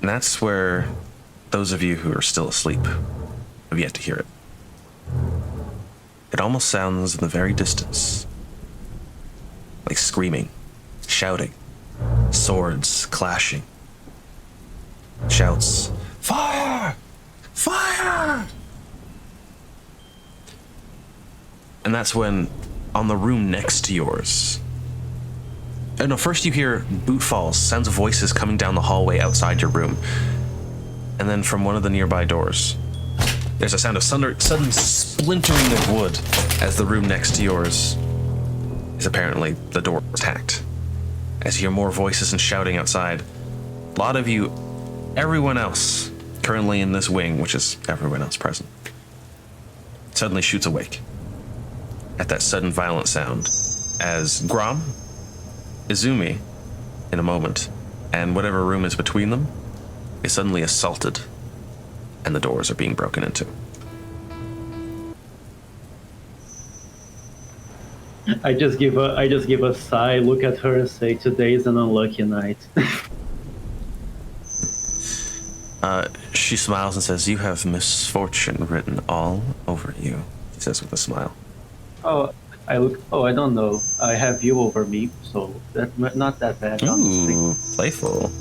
And that's where those of you who are still asleep have yet to hear it. It almost sounds in the very distance like screaming, shouting, swords clashing, shouts, "Fire! Fire!" And that's when, on the room next to yours, no, first you hear boot falls, sounds of voices coming down the hallway outside your room. And then from one of the nearby doors, there's a sound of sudden splintering of wood as the room next to yours is apparently the door attacked. As you hear more voices and shouting outside, a lot of you, everyone else currently in this wing, which is everyone else present, suddenly shoots awake at that sudden violent sound as Grom, Azumi, in a moment, and whatever room is between them is suddenly assaulted and the doors are being broken into. I just give a sigh, look at her and say, "Today is an unlucky night." She smiles and says, "You have misfortune written all over you," she says with a smile. I don't know. I have you over me, so that's not that bad. Honestly. Ooh, playful.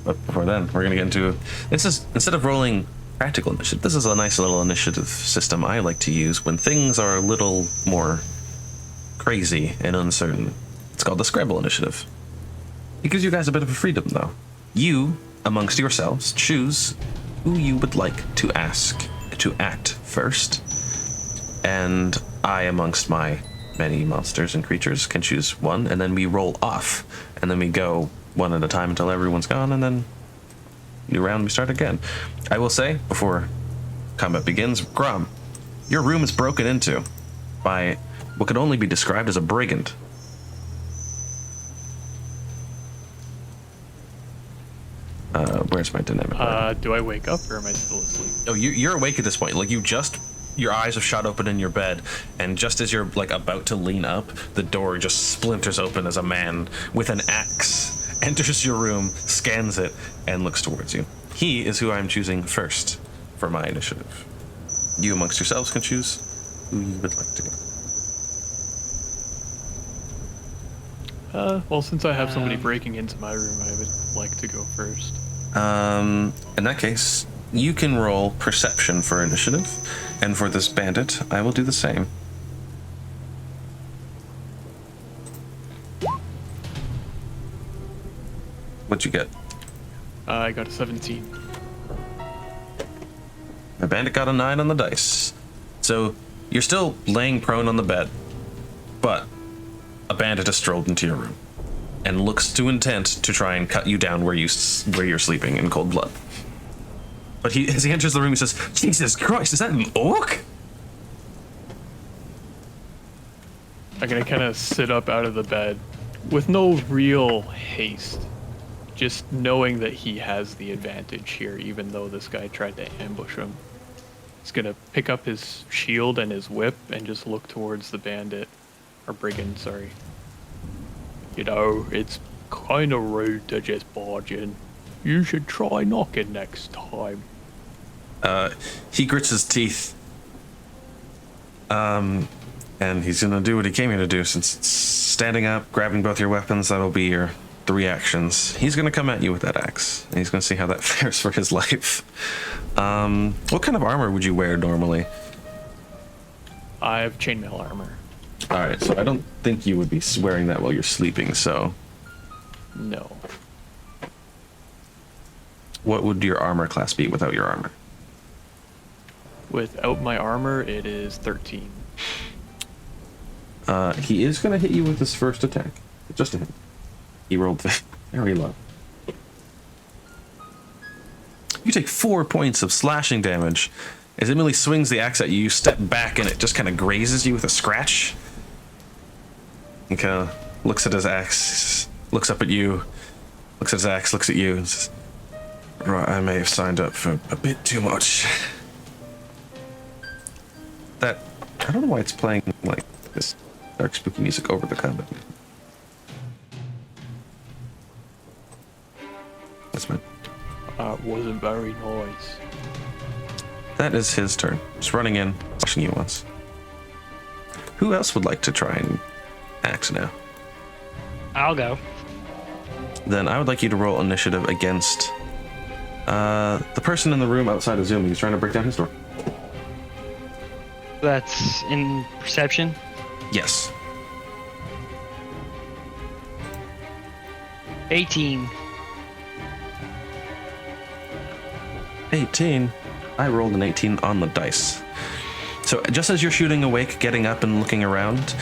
But before then, we're gonna get into this. Is instead of rolling practical initiative, this is a nice little initiative system I like to use when things are a little more crazy and uncertain. It's called the Scramble Initiative. It gives you guys a bit of a freedom, though. You, amongst yourselves, choose who you would like to ask to act first, and I, amongst my many monsters and creatures, can choose one, and then we roll off, and then we go one at a time until everyone's gone, and then new round, we start again. I will say, before combat begins, Grom, your room is broken into by what could only be described as a brigand. Where's my dynamic? Do I wake up or am I still asleep? Oh, you're awake at this point. Like, your eyes have shot open in your bed, and just as you're like about to lean up, the door just splinters open as a man with an axe enters your room, scans it, and looks towards you. He is who I'm choosing first for my initiative. You amongst yourselves can choose who you would like to go. Well, since I have somebody breaking into my room, I would like to go first. In that case, you can roll perception for initiative, and for this bandit, I will do the same. What'd you get? I got a 17. The bandit got a 9 on the dice. So, you're still laying prone on the bed, but a bandit has strolled into your room and looks to intent to try and cut you down where you're sleeping in cold blood. But as he enters the room, he says, "Jesus Christ, is that an orc?" I'm gonna kind of sit up out of the bed with no real haste, just knowing that he has the advantage here, even though this guy tried to ambush him. He's gonna pick up his shield and his whip and just look towards the bandit, or brigand, sorry. You know, it's kind of rude to just barge in. You should try knocking next time. He grits his teeth. And he's gonna do what he came here to do. Since it's standing up, grabbing both your weapons, that'll be your 3 actions. He's gonna come at you with that axe, and he's gonna see how that fares for his life. What kind of armor would you wear normally? I have chainmail armor. Alright, so I don't think you would be wearing that while you're sleeping, so... No. What would your armor class be without your armor? Without my armor, it is 13. He is gonna hit you with his first attack. Just a hit. He rolled very low. You take 4 points of slashing damage. As Emily swings the axe at you, you step back and it just kind of grazes you with a scratch. He kind of looks at his axe, looks up at you, looks at his axe, looks at you, and says, "Right, I may have signed up for a bit too much." I don't know why it's playing like this dark spooky music over the combat. That's fine. Wasn't very nice. That is his turn. Just running in, slashing you once. Who else would like to try and act now? I'll go. Then I would like you to roll initiative against the person in the room outside of Azumi who's trying to break down his door. That's in perception. Yes. 18. 18. I rolled an 18 on the dice. So just as you're shooting awake, getting up and looking around,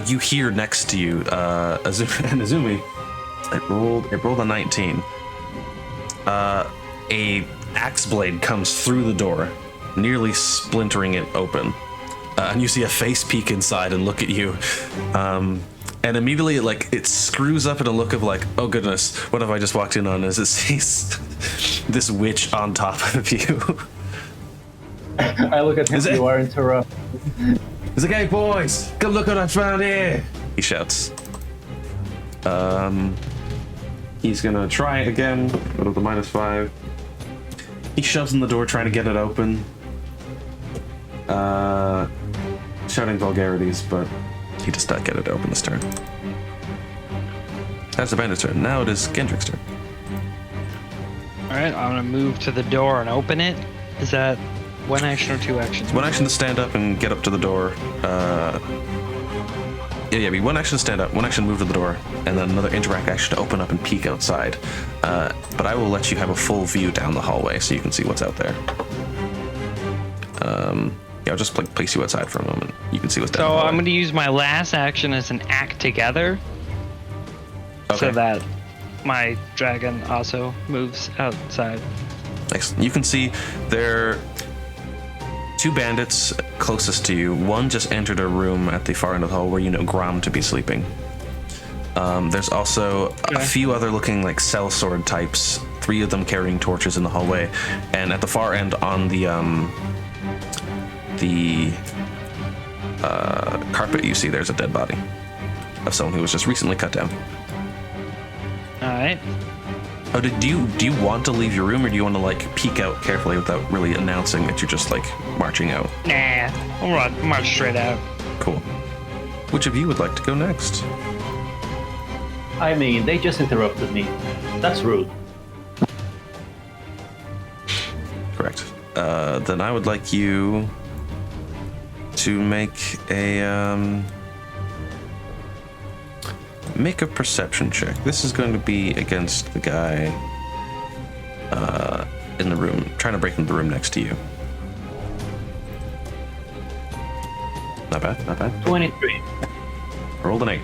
you hear next to you, Azumi. It rolled a 19. A axe blade comes through the door, nearly splintering it open. And you see a face peek inside and look at you. And immediately it screws up in a look of like, oh goodness, what have I just walked in on? As it sees this witch on top of you. I look at him. You are interrupted. He's like, hey boys, come look what I found here. He shouts. He's gonna try it again, but with a -5. He shoves in the door trying to get it open. Shouting vulgarities, but he does not get it open this turn. That's the bandit's turn. Now it is Gendrick's turn. Alright, I'm gonna move to the door and open it. Is that one action or two actions? One action to stand up and get up to the door. Be one action to stand up, one action to move to the door, and then another interact action to open up and peek outside. But I will let you have a full view down the hallway so you can see what's out there. I'll just place you outside for a moment. You can see what's down the So hallway. I'm gonna use my last action as an act together. Okay. So that my dragon also moves outside. Excellent. You can see there are two bandits closest to you. One just entered a room at the far end of the hall where you know Grom to be sleeping. There's also a few other looking like sellsword types, 3 of them carrying torches in the hallway. And at the far end on the carpet you see there's a dead body of someone who was just recently cut down. Alright. Oh, do you want to leave your room, or do you want to like peek out carefully without really announcing that you're just like marching out? Nah, I'll march straight out. Cool. Which of you would like to go next? I mean, they just interrupted me. That's rude. Correct. Then I would like you to make a perception check. This is going to be against the guy in the room, trying to break into the room next to you. Not bad, not bad. 23. Rolled an 8.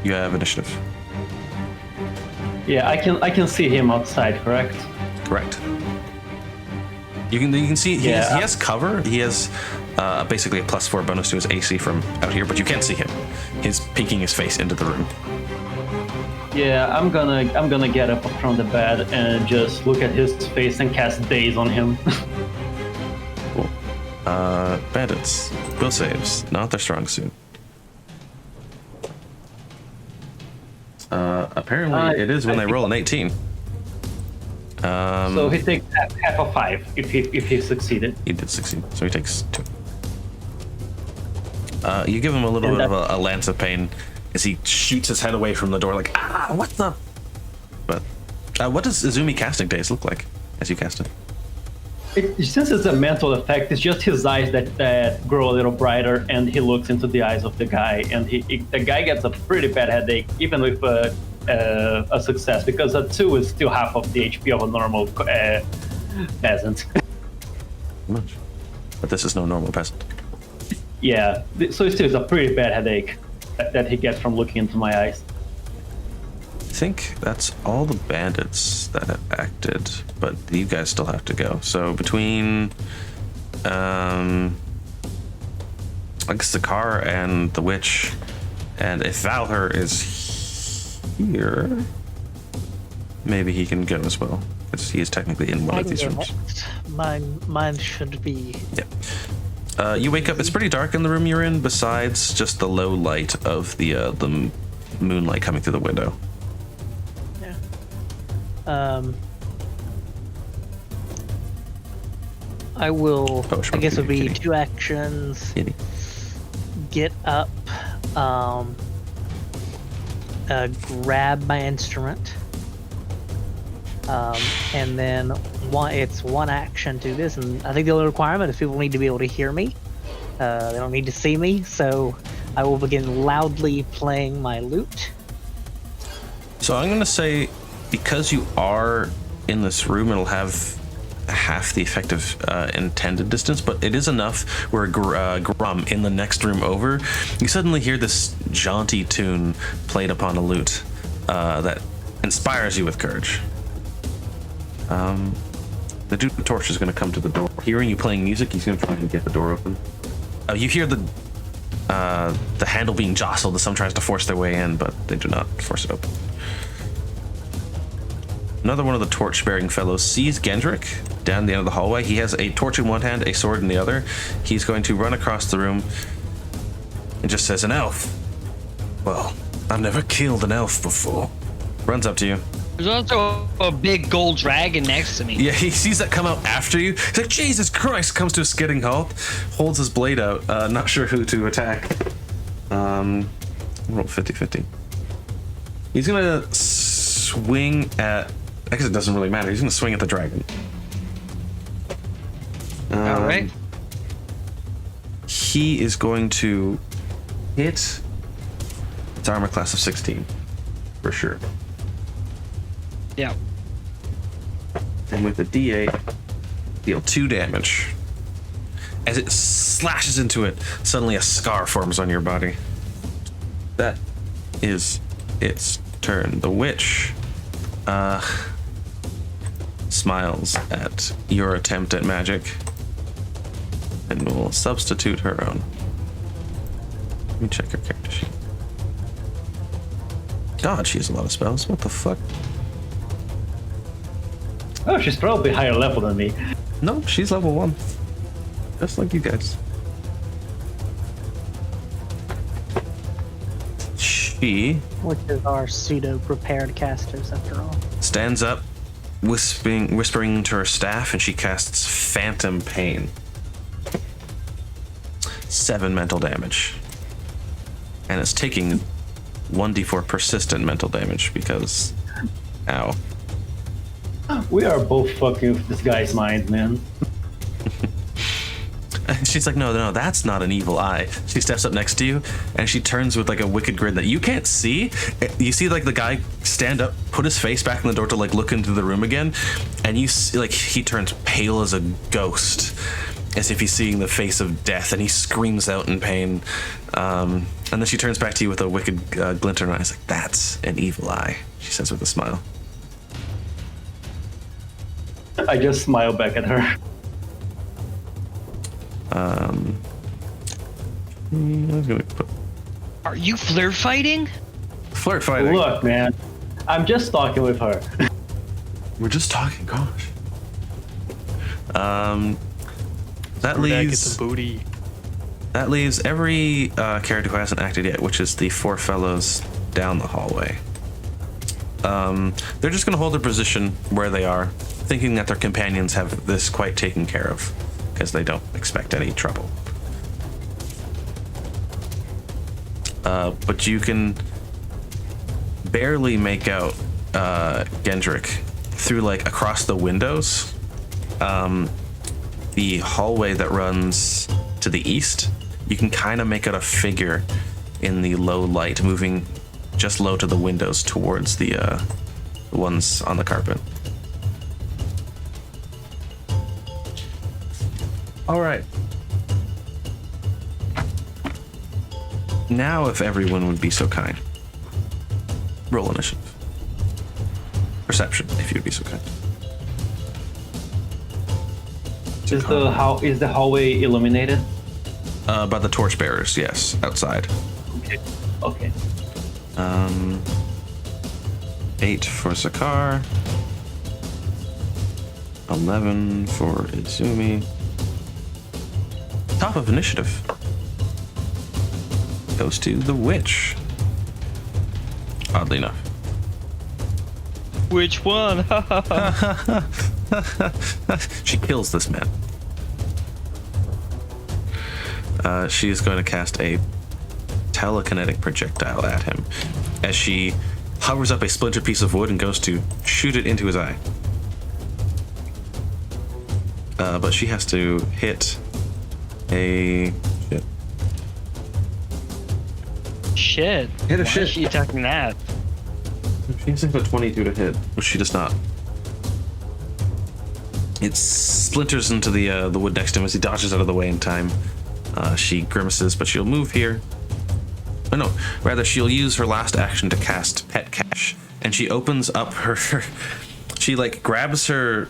You have initiative. Yeah, I can see him outside, correct? Correct. You can see he has cover. He has basically a +4 bonus to his AC from out here, but you can't see him. He's peeking his face into the room. Yeah, I'm gonna get up from the bed and just look at his face and cast Daze on him. Cool. Bandits. Will saves. Not their strong suit. Apparently it is when they roll an 18. So he takes half of 5 if he succeeded. He did succeed, so he takes 2. You give him a little bit of a lance of pain as he shoots his head away from the door, like, what the? But what does Azumi casting days look like as you cast it? Since it's a mental effect, it's just his eyes that grow a little brighter, and he looks into the eyes of the guy, and the guy gets a pretty bad headache, even with a success, because a 2 is still half of the HP of a normal peasant. Much. But this is no normal peasant. Yeah, so it still is a pretty bad headache that he gets from looking into my eyes. I think that's all the bandits that have acted, but you guys still have to go. So between, I guess the car and the witch, and if Valher is here, maybe he can go as well, because he is technically in one of these rooms. Mine should be. Yeah. You wake up. It's pretty dark in the room you're in, besides just the low light of the moonlight coming through the window. I will. Oh, I guess it'll be kitty. 2 actions. Kitty. Get up. Grab my instrument. And then it's 1 action to this, and I think the only requirement is people need to be able to hear me. They don't need to see me, so I will begin loudly playing my lute. So I'm gonna say, because you are in this room, it'll have half the effective intended distance, but it is enough where Grum in the next room over, you suddenly hear this jaunty tune played upon a lute that inspires you with courage. The dude with the torch is going to come to the door. Hearing you playing music, he's going to try and get the door open. You hear the handle being jostled as someone tries to force their way in, but they do not force it open. Another one of the torch-bearing fellows sees Gendrick down the end of the hallway. He has a torch in one hand, a sword in the other. He's going to run across the room and just says, "An elf. Well, I've never killed an elf before." Runs up to you. There's also a big gold dragon next to me. Yeah, he sees that come out after you. He's like, "Jesus Christ!" Comes to a skidding halt, holds his blade out, not sure who to attack. Roll 50-50. He's gonna swing at. I guess it doesn't really matter. He's gonna swing at the dragon. All right. He is going to hit its armor class of 16 for sure. Yeah. And with the D8, deal 2 damage. As it slashes into it, suddenly a scar forms on your body. That is its turn. The witch smiles at your attempt at magic and will substitute her own. Let me check her character sheet. God, she has a lot of spells. What the fuck? Oh, she's probably higher level than me. No, she's level 1. Just like you guys. She Which is our pseudo prepared casters, after all. stands up, whispering to her staff, and she casts Phantom Pain. 7 mental damage. And it's taking 1d4 persistent mental damage because... Ow. We are both fucking with this guy's mind, man. And she's like, no, that's not an evil eye. She steps up next to you, and she turns with like a wicked grin that you can't see. You see like the guy stand up, put his face back in the door to like look into the room again, and you see like he turns pale as a ghost, as if he's seeing the face of death, and he screams out in pain. And then she turns back to you with a wicked glint in her eyes, like, "That's an evil eye," she says with a smile. I just smile back at her. I was gonna put Are you flirt fighting? flirt fighting. Look, man, I'm just talking with her. We're just talking, gosh. That Get leaves the booty. every character who hasn't acted yet, which is the 4 fellows down the hallway. They're just gonna hold their position where they are, thinking that their companions have this quite taken care of, because they don't expect any trouble. But you can barely make out Gendrick through like across the windows. The hallway that runs to the east, you can kind of make out a figure in the low light moving just low to the windows towards the ones on the carpet. All right. Now, if everyone would be so kind, roll initiative. Perception, if you'd be so kind. Is the hallway illuminated? By the torchbearers, yes, outside. Okay. 8 for Zakar. 11 for Azumi. Top of initiative goes to the witch. Oddly enough. Which one? She kills this man. She is going to cast a telekinetic projectile at him as she hovers up a splintered piece of wood and goes to shoot it into his eye. But she has to hit a shit. Shit. Hit a Why shit. is she attacking that? She has to hit a 22 to hit, which she does not. It splinters into the wood next to him as he dodges out of the way in time. She grimaces, but she'll move here. Oh no, rather she'll use her last action to cast Pet Cache, and she opens up her she like grabs her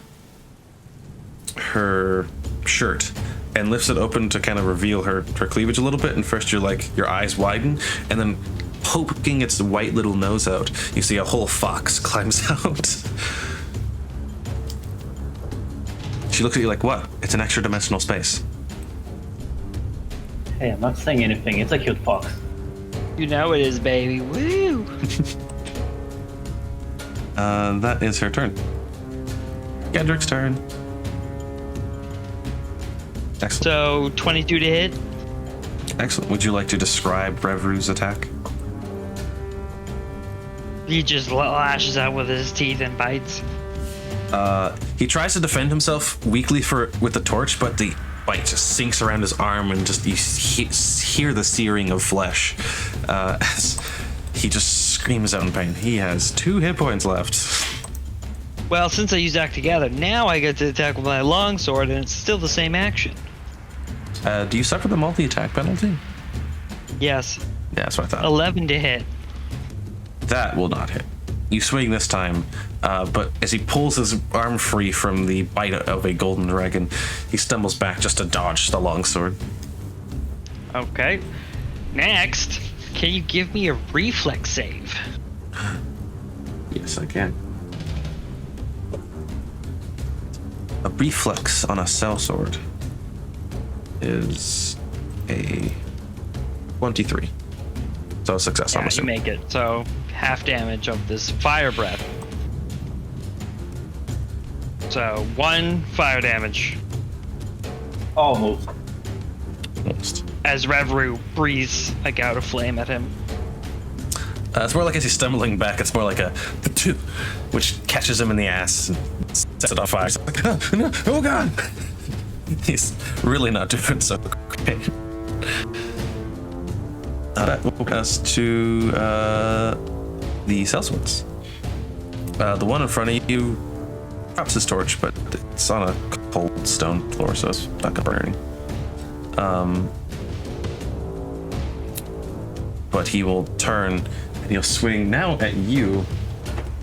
shirt and lifts it open to kind of reveal her cleavage a little bit, and first you're like, your eyes widen, and then poking its white little nose out, you see a whole fox climbs out. She looks at you like, what? It's an extra dimensional space. Hey, I'm not saying anything. It's a cute fox. You know it is, baby. Woo! That is her turn. Gendrick's turn. Excellent. So 22 to hit. Excellent. Would you like to describe Revru's attack? He just lashes out with his teeth and bites. He tries to defend himself weakly with the torch, but the bite just sinks around his arm, and just you hear the searing of flesh as he just screams out in pain. He has 2 hit points left. Well, since I used Act Together, now I get to attack with my longsword, and it's still the same action. Do you suffer the multi-attack penalty? Yes. Yeah, that's what I thought. 11 to hit. That will not hit. You swing this time, but as he pulls his arm free from the bite of a golden dragon, he stumbles back just to dodge the longsword. Okay. Next, can you give me a reflex save? Yes, I can. A reflex on a sellsword is a 23. So a success, I'm Yeah, you assuming. make it. So half damage of this fire breath. So 1 fire damage Almost. Almost. as Revru breathes a gout of flame at him. It's more like as he's stumbling back, it's more like a which catches him in the ass and sets it on fire. He's like, oh, no, oh god! He's really not doing so great. That will bring us to the sellswords. The one in front of you drops his torch, but it's on a cold stone floor, so it's not gonna burn anything. But he will turn and he'll swing now at you,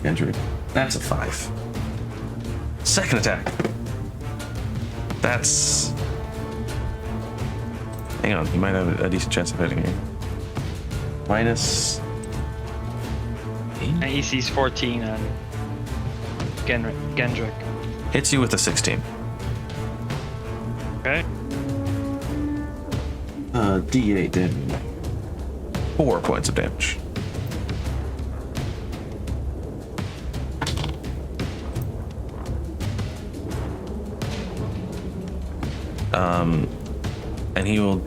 Andrew. That's a 5. Second attack. That's. Hang on, he might have a decent chance of hitting you. Minus. And EC's 14 on Gendrick. Hits you with a 16. Okay. D8 damage. 4 points of damage. And he will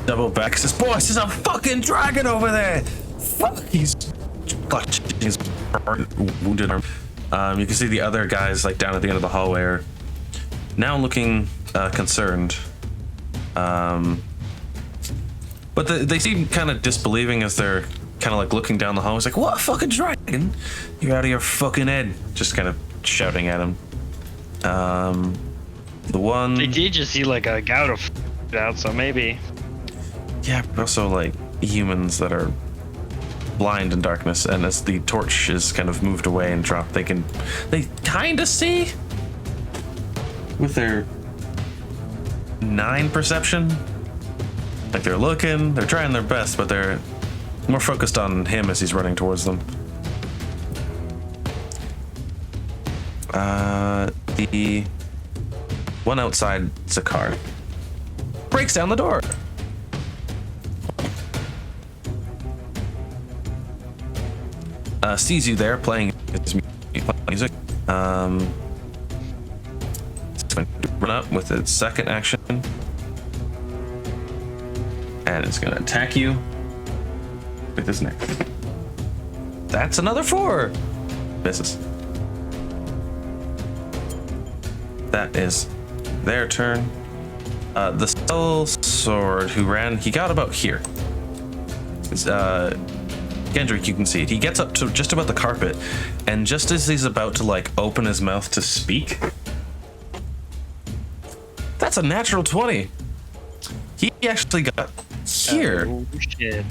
double back. Says, "Boss, there's a fucking dragon over there." Fuck, he's clutching his wounded arm. You can see the other guys like down at the end of the hallway are now looking concerned. But they seem kind of disbelieving as they're kind of like looking down the hall. It's like, "What fucking dragon? You're out of your fucking head!" Just kind of shouting at him. The one. They did just see like a gout of out, so maybe. Yeah, but also like humans that are blind in darkness, and as the torch is kind of moved away and dropped, they kind of see with their 9 perception. Like they're looking, they're trying their best, but they're more focused on him as he's running towards them. The one outside Zakar breaks down the door. sees you there playing his music. It's going to run up with its second action. And it's going to attack you with his next. That's another 4. Misses. That is their turn. The Soul Sword who ran, he got about here. Gendrick, you can see it. He gets up to just about the carpet, and just as he's about to like open his mouth to speak, that's a natural 20. He actually got here. Oh, shit.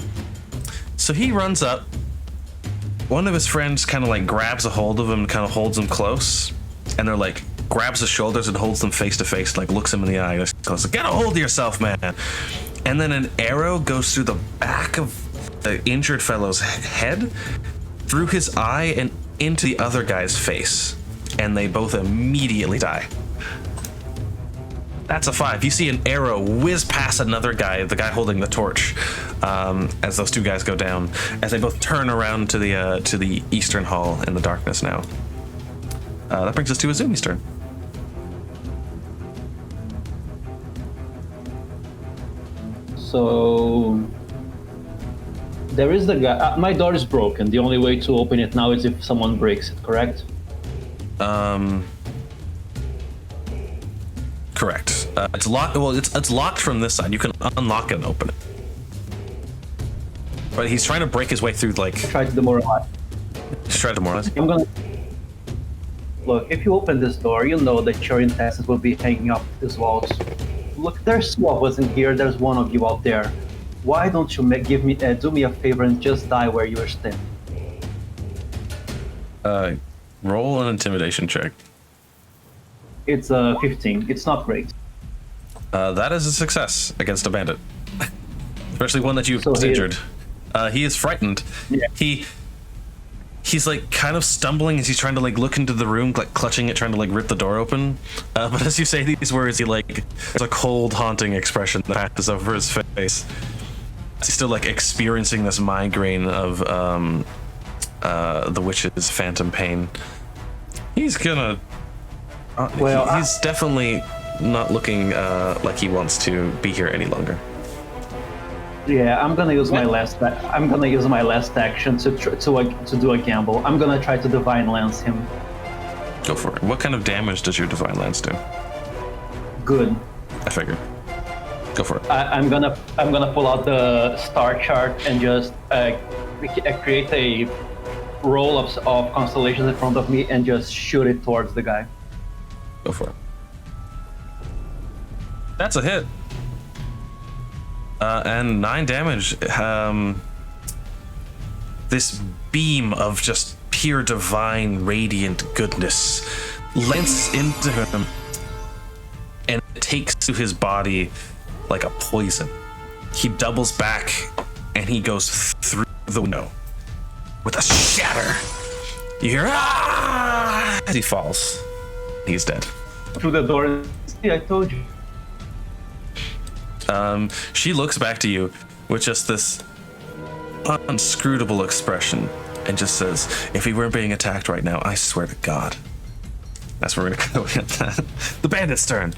So he runs up. One of his friends kind of like grabs a hold of him and kind of holds him close, and they're like grabs his shoulders and holds them face to face, like looks him in the eye. Goes, "Get a hold of yourself, man!" And then an arrow goes through the back of the injured fellow's head, through his eye, and into the other guy's face, and they both immediately die. That's a 5. You see an arrow whiz past another guy, the guy holding the torch, as those two guys go down, as they both turn around to the eastern hall in the darkness now. That brings us to Azumi's turn. So there is the guy. My door is broken. The only way to open it now is if someone breaks it. Correct? Correct. It's locked. Well, it's locked from this side. You can unlock it and open it. But he's trying to break his way through. Like, Try to demoralize. he's trying to demoralize. I'm gonna look. If you open this door, you know that your intestines will be hanging up these walls. Look, there's 2 of us in here. There's 1 of you out there. Why don't you do me a favor and just die where you are standing? Roll an intimidation check. It's 15. It's not great. That is a success against a bandit, especially one that you've So injured. He is frightened. Yeah. He's like kind of stumbling as he's trying to like look into the room, like clutching it, trying to like rip the door open. But as you say these words, he like there's a cold, haunting expression that passes over his face. He's still like experiencing this migraine of the witch's phantom pain. He's gonna. He's definitely not looking like he wants to be here any longer. Yeah, I'm gonna use my last. I'm gonna use my last action to do a gamble. I'm gonna try to divine lance him. Go for it. What kind of damage does your divine lance do? Good. I figured. Go for it. I'm gonna pull out the star chart and just create a roll of constellations in front of me and just shoot it towards the guy. Go for it. That's a hit. And 9 damage. This beam of just pure divine radiant goodness lances into him, and it takes to his body like a poison. He doubles back and he goes through the window with a shatter. You hear "Ah!" as he falls. He's dead. Through the door. See, I told you. She looks back to you with just this unscrutable expression and just says, "If we weren't being attacked right now, I swear to God." That's where we're gonna go with that. The bandit's turn.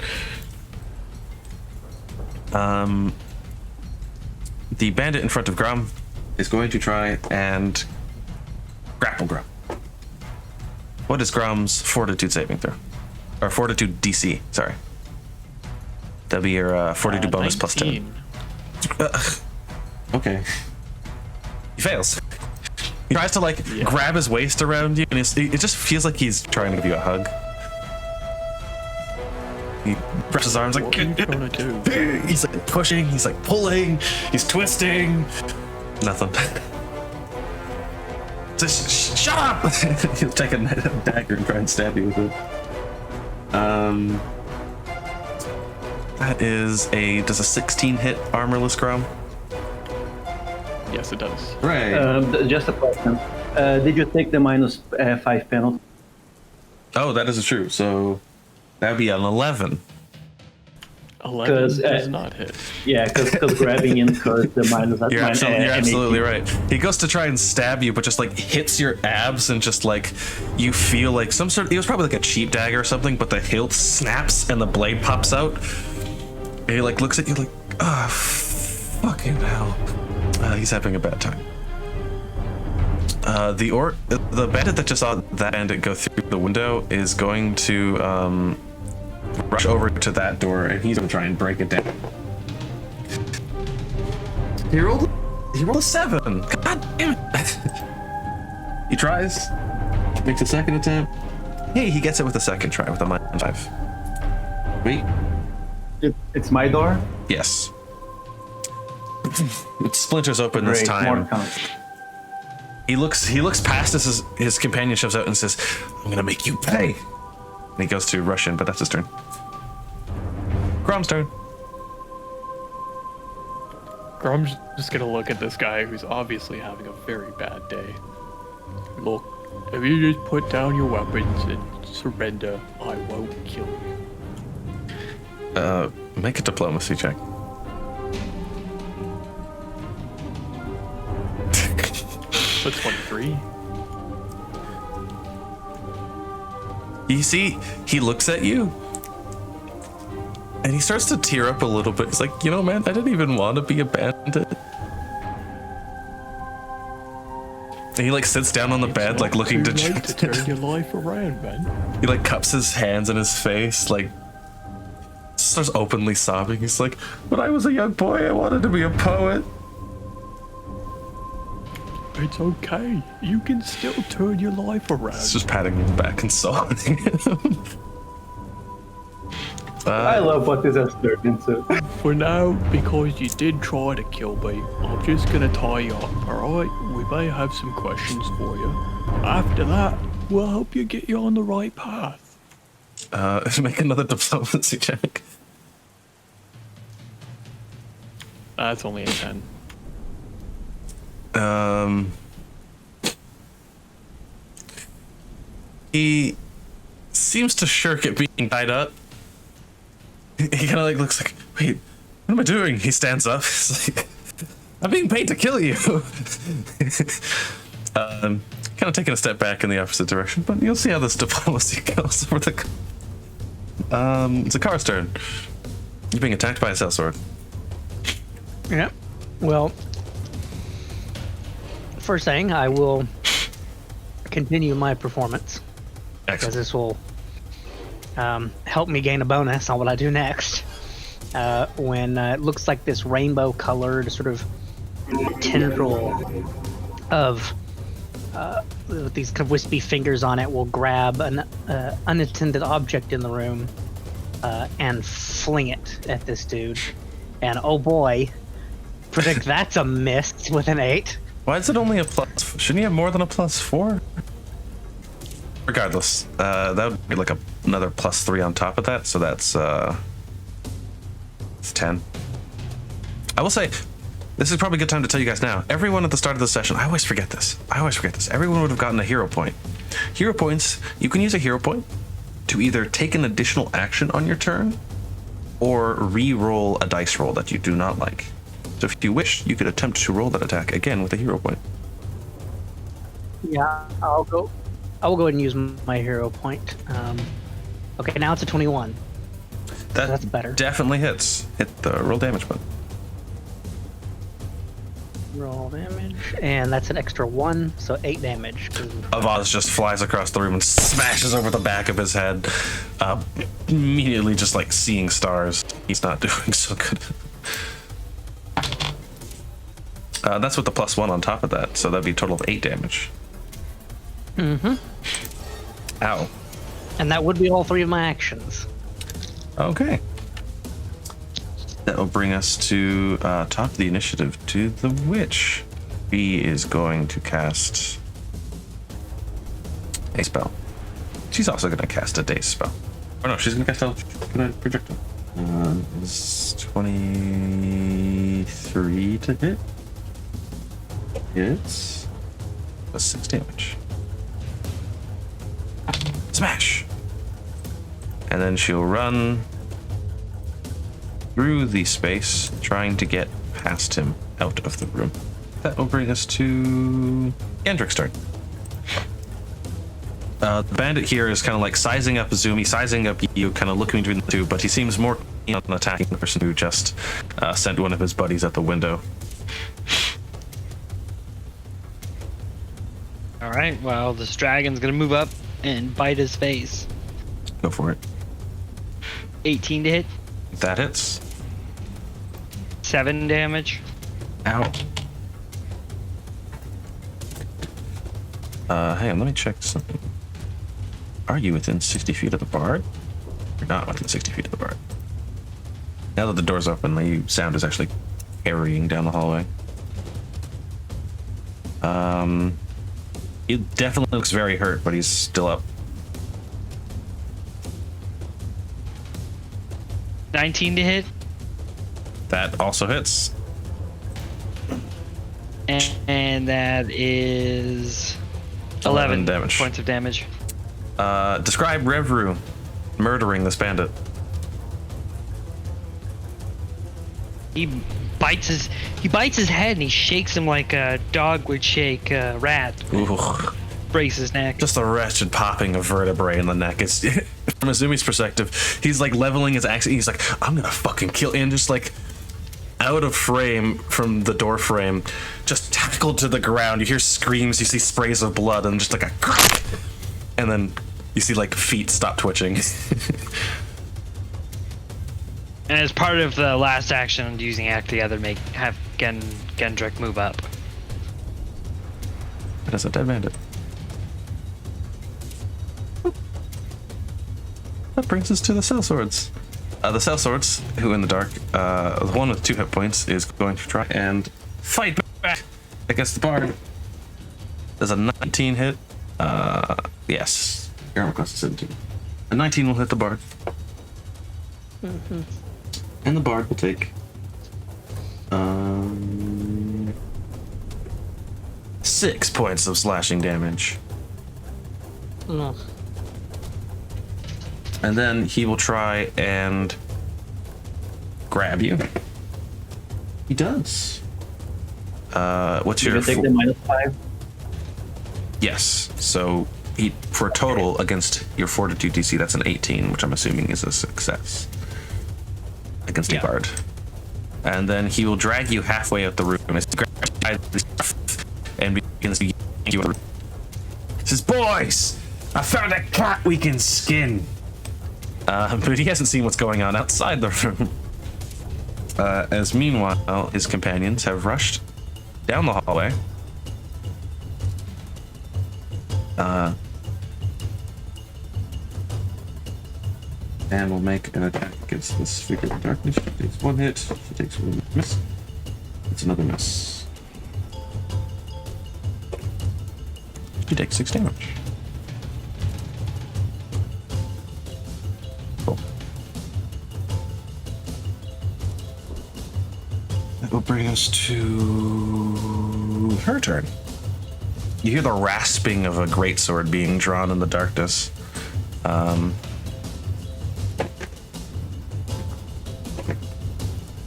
The bandit in front of Grum is going to try and grapple Grum. What is Grum's fortitude saving throw? Or fortitude DC, sorry. That'll be your fortitude bonus plus 10. 19. Okay. He fails. He tries to grab his waist around you, and it just feels like he's trying to give you a hug. He wraps his arms like, What are you trying to do? he's like pushing, he's like pulling, he's twisting. Nothing. Just shut up! He'll take a dagger and try and stab you with it. That is does a 16 hit armorless Grum? Yes, it does. Right. Just a question. Did you take the -5 penalty? Oh, that is true. So that would be an 11. 11 'Cause, does not hit. Yeah, because grabbing incurs the minus. You're minus absolutely MAT. right. He goes to try and stab you, but just like hits your abs and just like you feel like some sort of, it was probably like a cheap dagger or something, but the hilt snaps and the blade pops out. And he like looks at you like, ah, fucking hell. He's having a bad time. The bandit that just saw that bandit go through the window is going to rush over to that door, and he's gonna try and break it down. He rolled a 7. God damn it! He tries, makes a second attempt. Hey, he gets it with a second try with a -5. Wait, It's my door. yes. It splinters open this Great, more time. counts. He looks past his companion shoves out and says, "I'm gonna make you pay." And he goes to rush in, but that's his turn. Grom's turn. Grom's just gonna look at this guy who's obviously having a very bad day. Look, if you just put down your weapons and surrender, I won't kill you. Make a diplomacy check. That's 23. You see, he looks at you, and he starts to tear up a little bit. He's like, you know, man, I didn't even want to be a bandit. And he like sits down on the bed, like looking Too late to dejected. turn your life around, man. He like cups his hands in his face, like starts openly sobbing. He's like, when I was a young boy, I wanted to be a poet. It's okay. You can still turn your life around. It's just patting him back and consoling him. I love what this has turned into. For now, because you did try to kill me, I'm just gonna tie you up, alright? We may have some questions for you. After that, we'll help you get you on the right path. Make another diplomacy check. That's only a 10. He seems to shirk at being tied up. He kind of like looks like, wait, what am I doing? He stands up. He's like, I'm being paid to kill you. Kind of taking a step back in the opposite direction, but you'll see how this diplomacy goes over the. It's a car's turn. You're being attacked by a sellsword. Yeah. Well, first thing, I will continue my performance because Excellent. this will help me gain a bonus on what I do next. When it looks like this rainbow-colored sort of tendril of with these kind of wispy fingers on it will grab an unattended object in the room and fling it at this dude. And oh boy, predict that's a miss with an 8. Why is it only a plus? Shouldn't he have more than a +4? Regardless, that would be like another +3 on top of that, so that's it's 10. I will say, this is probably a good time to tell you guys now. Everyone at the start of the session, I always forget this. Everyone would have gotten a hero point. Hero points, you can use a hero point to either take an additional action on your turn or re-roll a dice roll that you do not like. So if you wish, you could attempt to roll that attack again with a hero point. Yeah, I will go ahead and use my hero point. Okay, now it's a 21. That's better. Definitely hits. Hit the roll damage button. Roll damage, and that's an extra 1, so 8 damage. Avaz just flies across the room and smashes over the back of his head, immediately just like seeing stars. He's not doing so good. That's with the +1 on top of that, so that'd be a total of 8 damage. Mm-hmm. Ow. And that would be all 3 of my actions. Okay. That will bring us to top of the initiative to the witch. She is going to cast a spell. She's also going to cast a daze spell. Oh no, she's going to cast a projectile. It's 23 to hit. It's a 6 damage. Smash. And then she'll run through the space, trying to get past him out of the room. That will bring us to Gendrick's turn. The bandit here is kind of like sizing up Azumi, sizing up you, kind of looking between the two, but he seems more keen on attacking the person who just sent one of his buddies at the window. All right. Well, this dragon's gonna move up and bite his face. Go for it. 18 to hit, That hits. 7 damage. Ow. Hang on, let me check something. Are you within 60 feet of the bard? You're not within 60 feet of the bard. Now that the door's open, the sound is actually carrying down the hallway. He definitely looks very hurt, but he's still up. 19 to hit, That also hits. and that is 11 11 damage. points of damage. Describe Revru murdering this bandit. He bites his head and he shakes him like a dog would shake a rat. Ooh. Breaks his neck. Just a wretched popping of vertebrae in the neck. It's from Azumi's perspective, he's like leveling his axe. He's like, I'm gonna fucking kill, and just like out of frame from the door frame, just tackled to the ground. You hear screams, you see sprays of blood, and just like a crack, and then you see like feet stop twitching. And as part of the last action, I'm using Act Together to have Gendrick move up. That's a dead bandit. That brings us to the sellswords. The sellswords, who in the dark, the one with 2 hit points, is going to try and fight back against the bard. Does a 19 hit? Yes. Your armor class is 17. A 19 will hit the bard. And the bard will take 6 points of slashing damage. No. And then he will try and grab you. He does. What's You your... can take the -5. Yes. So he, for a total against your fortitude DC, that's an 18, which I'm assuming is a success against a bard. And then he will drag you halfway out the room and begins to yank you. He says, "Boys, I found a cat we can skin." But he hasn't seen what's going on outside the room. As meanwhile, his companions have rushed down the hallway. And will make an attack against this figure of darkness. She takes 1 hit. She takes 1 miss. It's another miss. She takes 6 damage. Cool. That will bring us to her turn. You hear the rasping of a greatsword being drawn in the darkness.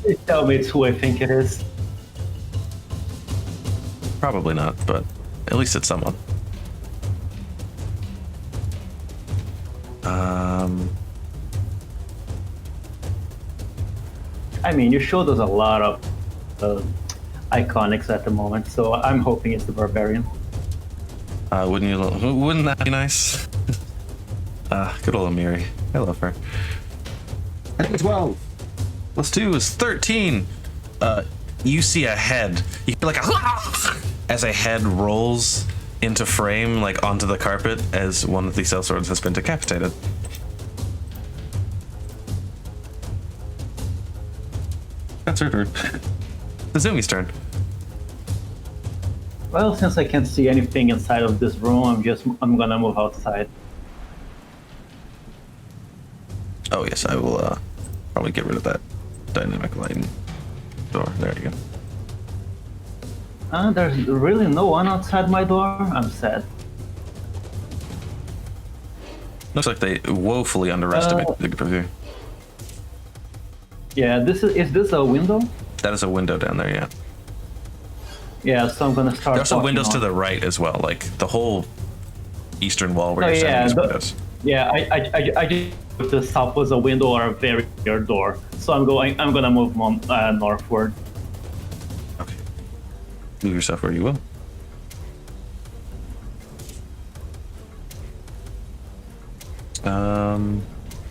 Please tell me it's who I think it is. Probably not, but at least it's someone. I mean, you showed us a lot of iconics at the moment, so I'm hoping it's the barbarian. Wouldn't that be nice? Good old Amiri. I love her. I think 12. Plus 2 is 13. You see a head. You hear like a as a head rolls into frame, like onto the carpet, as one of the sellswords has been decapitated. That's her turn. Azumi's turn. Well, since I can't see anything inside of this room, I'm gonna move outside. Oh yes, I will probably get rid of that dynamic lighting door. There you go. There's really no one outside my door. I'm sad. Looks like they woefully underestimated the group of you. Yeah, is this a window? That is a window down there, yeah. Yeah, so I'm gonna start. There's also walking windows to on. the right as well, like the whole eastern wall where Oh you're yeah, standing is windows. yeah. I just if the south was a window or a very clear door, so I'm gonna move northward. Okay. Move yourself where you will.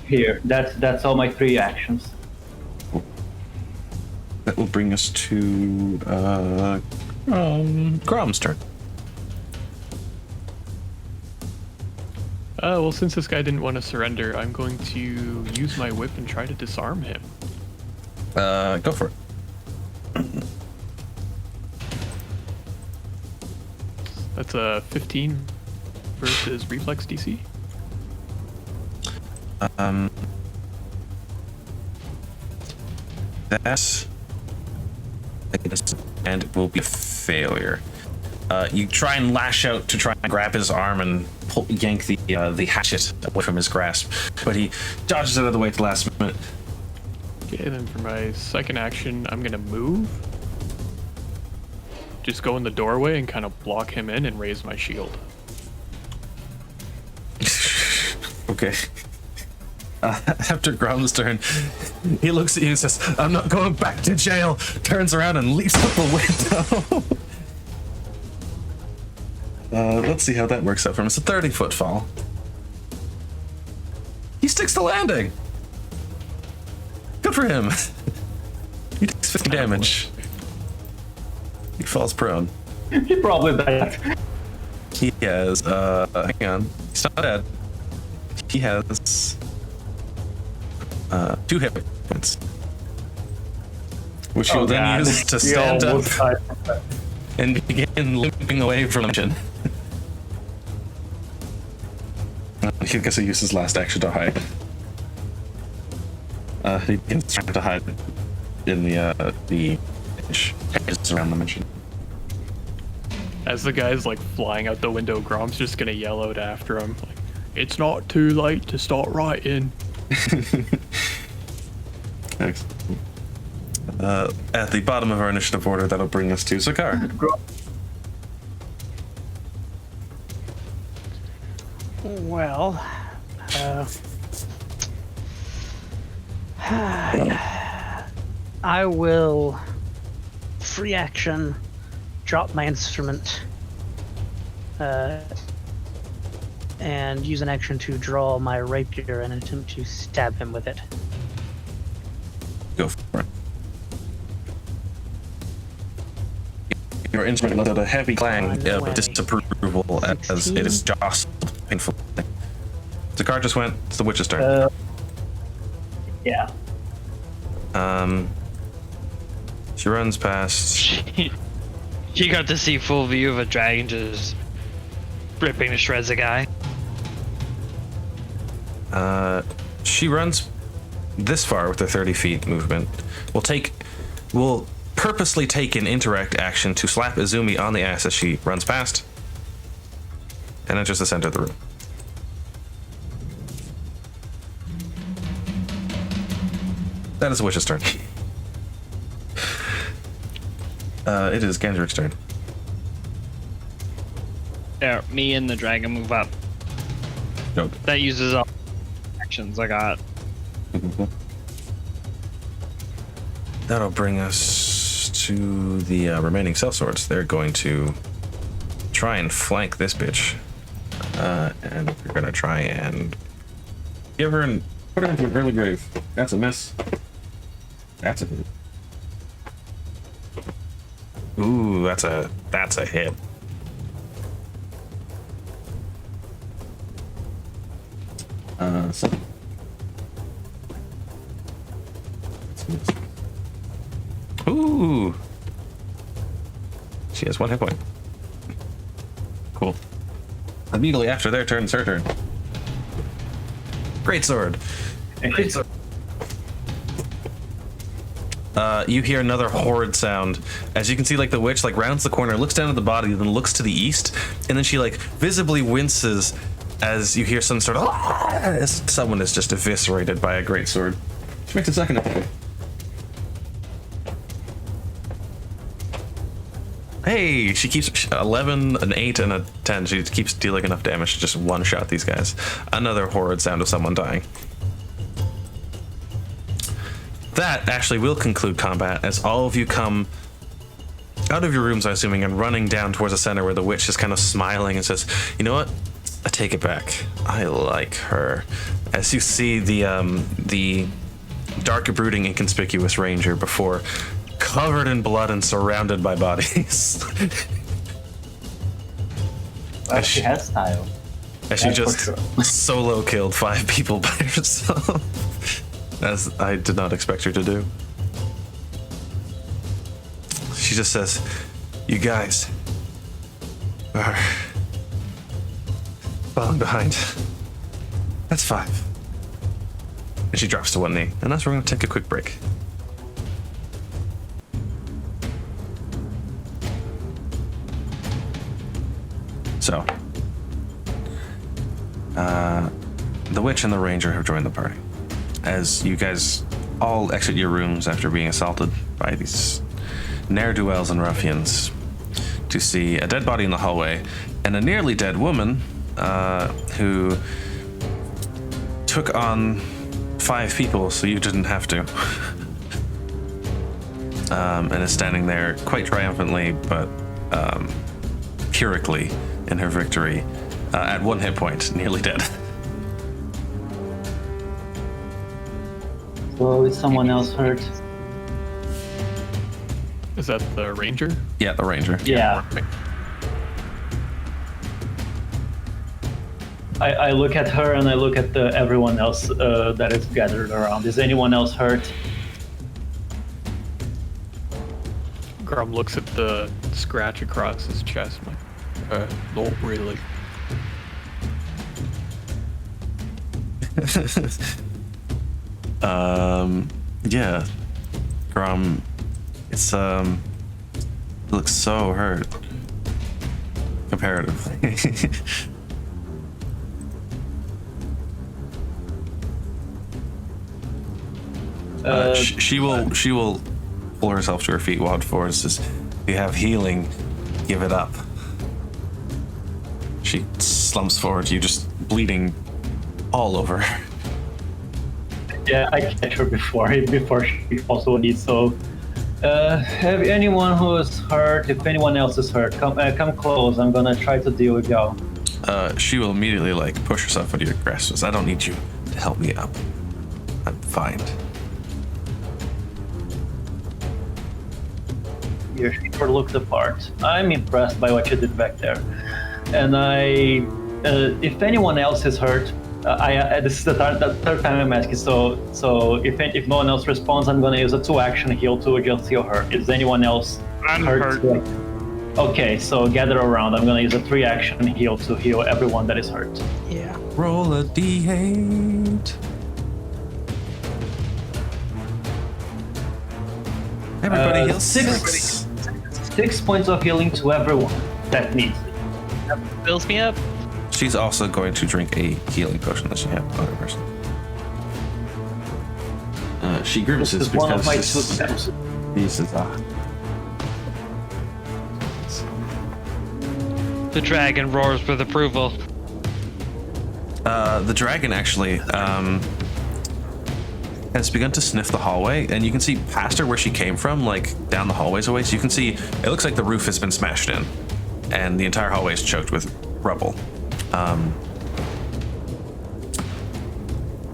Here, that's all my 3 actions. That will bring us to Grom's turn. Well, since this guy didn't want to surrender, I'm going to use my whip and try to disarm him. Go for it. That's a 15 versus reflex DC. That's and it will be a failure. You try and lash out to try and grab his arm and yank the hatchet away from his grasp, but he dodges out of the way at the last minute. Okay, then for my second action, I'm gonna move. Just go in the doorway and kind of block him in and raise my shield. Okay. After Grom's turn, he looks at you and says, "I'm not going back to jail." Turns around and leaps out the window. Let's see how that works out for him. It's a 30-foot fall. He sticks the landing. Good for him. He takes 50 damage. He falls prone. He probably died. He has, hang on. He's not dead. He has 2 hit points, which he'll then use to stand up and begin limping away from the engine. I guess he used his last action to hide. He begins trying to hide in the hedges around the mission. As the guy's like flying out the window, Grom's just gonna yell out after him, like, "It's not too late to start writing." Excellent. At the bottom of our initiative order, that'll bring us to Zakar. Well, I will free action, drop my instrument, and use an action to draw my rapier and attempt to stab him with it. Go for it. Your instrument lets out a heavy clang of disapproval as it is jostled painfully. Zakar just went. It's the witch's turn. Yeah. She runs past. She got to see full view of a dragon just ripping to shreds a guy. She runs this far with her 30 feet movement. We'll purposely take an interact action to slap Azumi on the ass as she runs past and enters the center of the room. That is the witch's turn. It is Gandrik's turn. There, me and the dragon move up. Nope. That uses all actions I got. That'll bring us to the remaining sellswords. They're going to try and flank this bitch. And we're going to try and give her and put her into an early grave. That's a miss. That's a hit. Ooh, that's a hit. So. Ooh. She has 1 hit point. Cool. Immediately after their turn, it's her turn. Great sword. Great sword. You hear another horrid sound. As you can see, like the witch like rounds the corner, looks down at the body, then looks to the east, and then she like visibly winces as you hear some sort of as someone is just eviscerated by a great sword. She makes a second attack. Hey, she keeps 11, an 8, and a 10. She keeps dealing enough damage to just one-shot these guys. Another horrid sound of someone dying. That actually will conclude combat as all of you come out of your rooms, I'm assuming, and running down towards the center where the witch is kind of smiling and says, "You know what? I take it back. I like her." As you see the dark, brooding, inconspicuous ranger before covered in blood and surrounded by bodies. She has style. As she That's just for sure. solo killed 5 people by herself. As I did not expect her to do. She just says, "You guys are falling behind. That's 5. And she drops to one knee. And that's where we're going to take a quick break. So, the witch and the ranger have joined the party. As you guys all exit your rooms after being assaulted by these ne'er-do-wells and ruffians, to see a dead body in the hallway and a nearly dead woman who took on 5 people so you didn't have to. And is standing there quite triumphantly, but pyrrhically in her victory, at 1 hit point, nearly dead. So is someone else hurt? Is that the ranger? Yeah, the ranger. Yeah. I look at her and I look at everyone else that is gathered around. Is anyone else hurt? Grum looks at the scratch across his chest. I'm like, not really. Yeah. Grum, it's, looks so hurt. Comparatively. She will pull herself to her feet, walk forward, says, "If you have healing, give it up." She slumps forward, you just bleeding all over. Yeah, I catch her before she falls to knee. So, have anyone who is hurt? If anyone else is hurt, come close. I'm gonna try to deal with y'all. She will immediately push herself into your grasp. Says, "I don't need you to help me up. I'm fine." Your shoulder looks the part. I'm impressed by what you did back there. And if anyone else is hurt, this is the third time I'm asking. So if no one else responds, I'm gonna use a 2-action heal to just heal her. Is anyone else hurt? Okay, so gather around. I'm gonna use a 3-action heal to heal everyone that is hurt. Yeah. Roll a d8. Everybody heals 6 points of healing to everyone that needs it. Fills me up. She's also going to drink a healing potion that she had on her person. She grimaces This is one of my 2 because steps. he says, The dragon roars with approval. the dragon actually has begun to sniff the hallway, and you can see past her where she came from, down the hallways away. So you can see it looks like the roof has been smashed in, and the entire hallway is choked with rubble.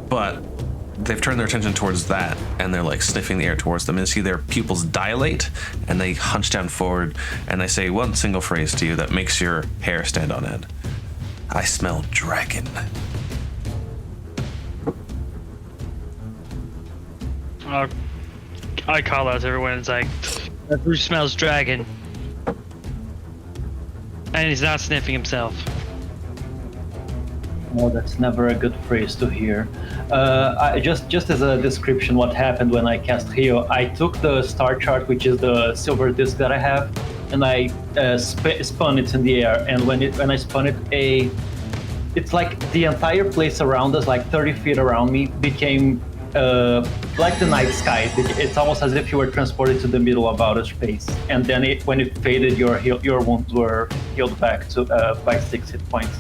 But they've turned their attention towards that, and they're sniffing the air towards them, and you see their pupils dilate, and they hunch down forward, and they say one single phrase to you that makes your hair stand on end. "I smell dragon." I call out to everyone. It's like, that Bruce smells dragon, and he's not sniffing himself. Oh, that's never a good phrase to hear. Just as a description, what happened when I cast heal, I took the star chart, which is the silver disc that I have, and I spun it in the air. And when I spun it, it's like the entire place around us, 30 feet around me, became like the night sky. It's almost as if you were transported to the middle of outer space, and then when it faded, your wounds were healed back to by 6 hit points.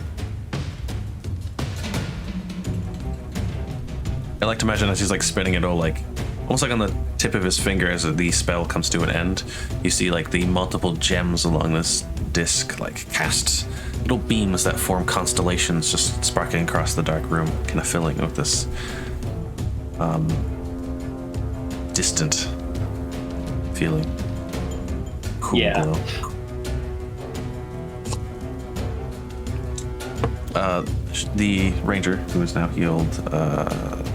I like to imagine as he's like spinning it all, like almost like on the tip of his finger as the spell comes to an end, you see like the multiple gems along this disc like cast little beams that form constellations just sparking across the dark room, kind of filling with this distant feeling. Cool Yeah. glow. The ranger, who is now healed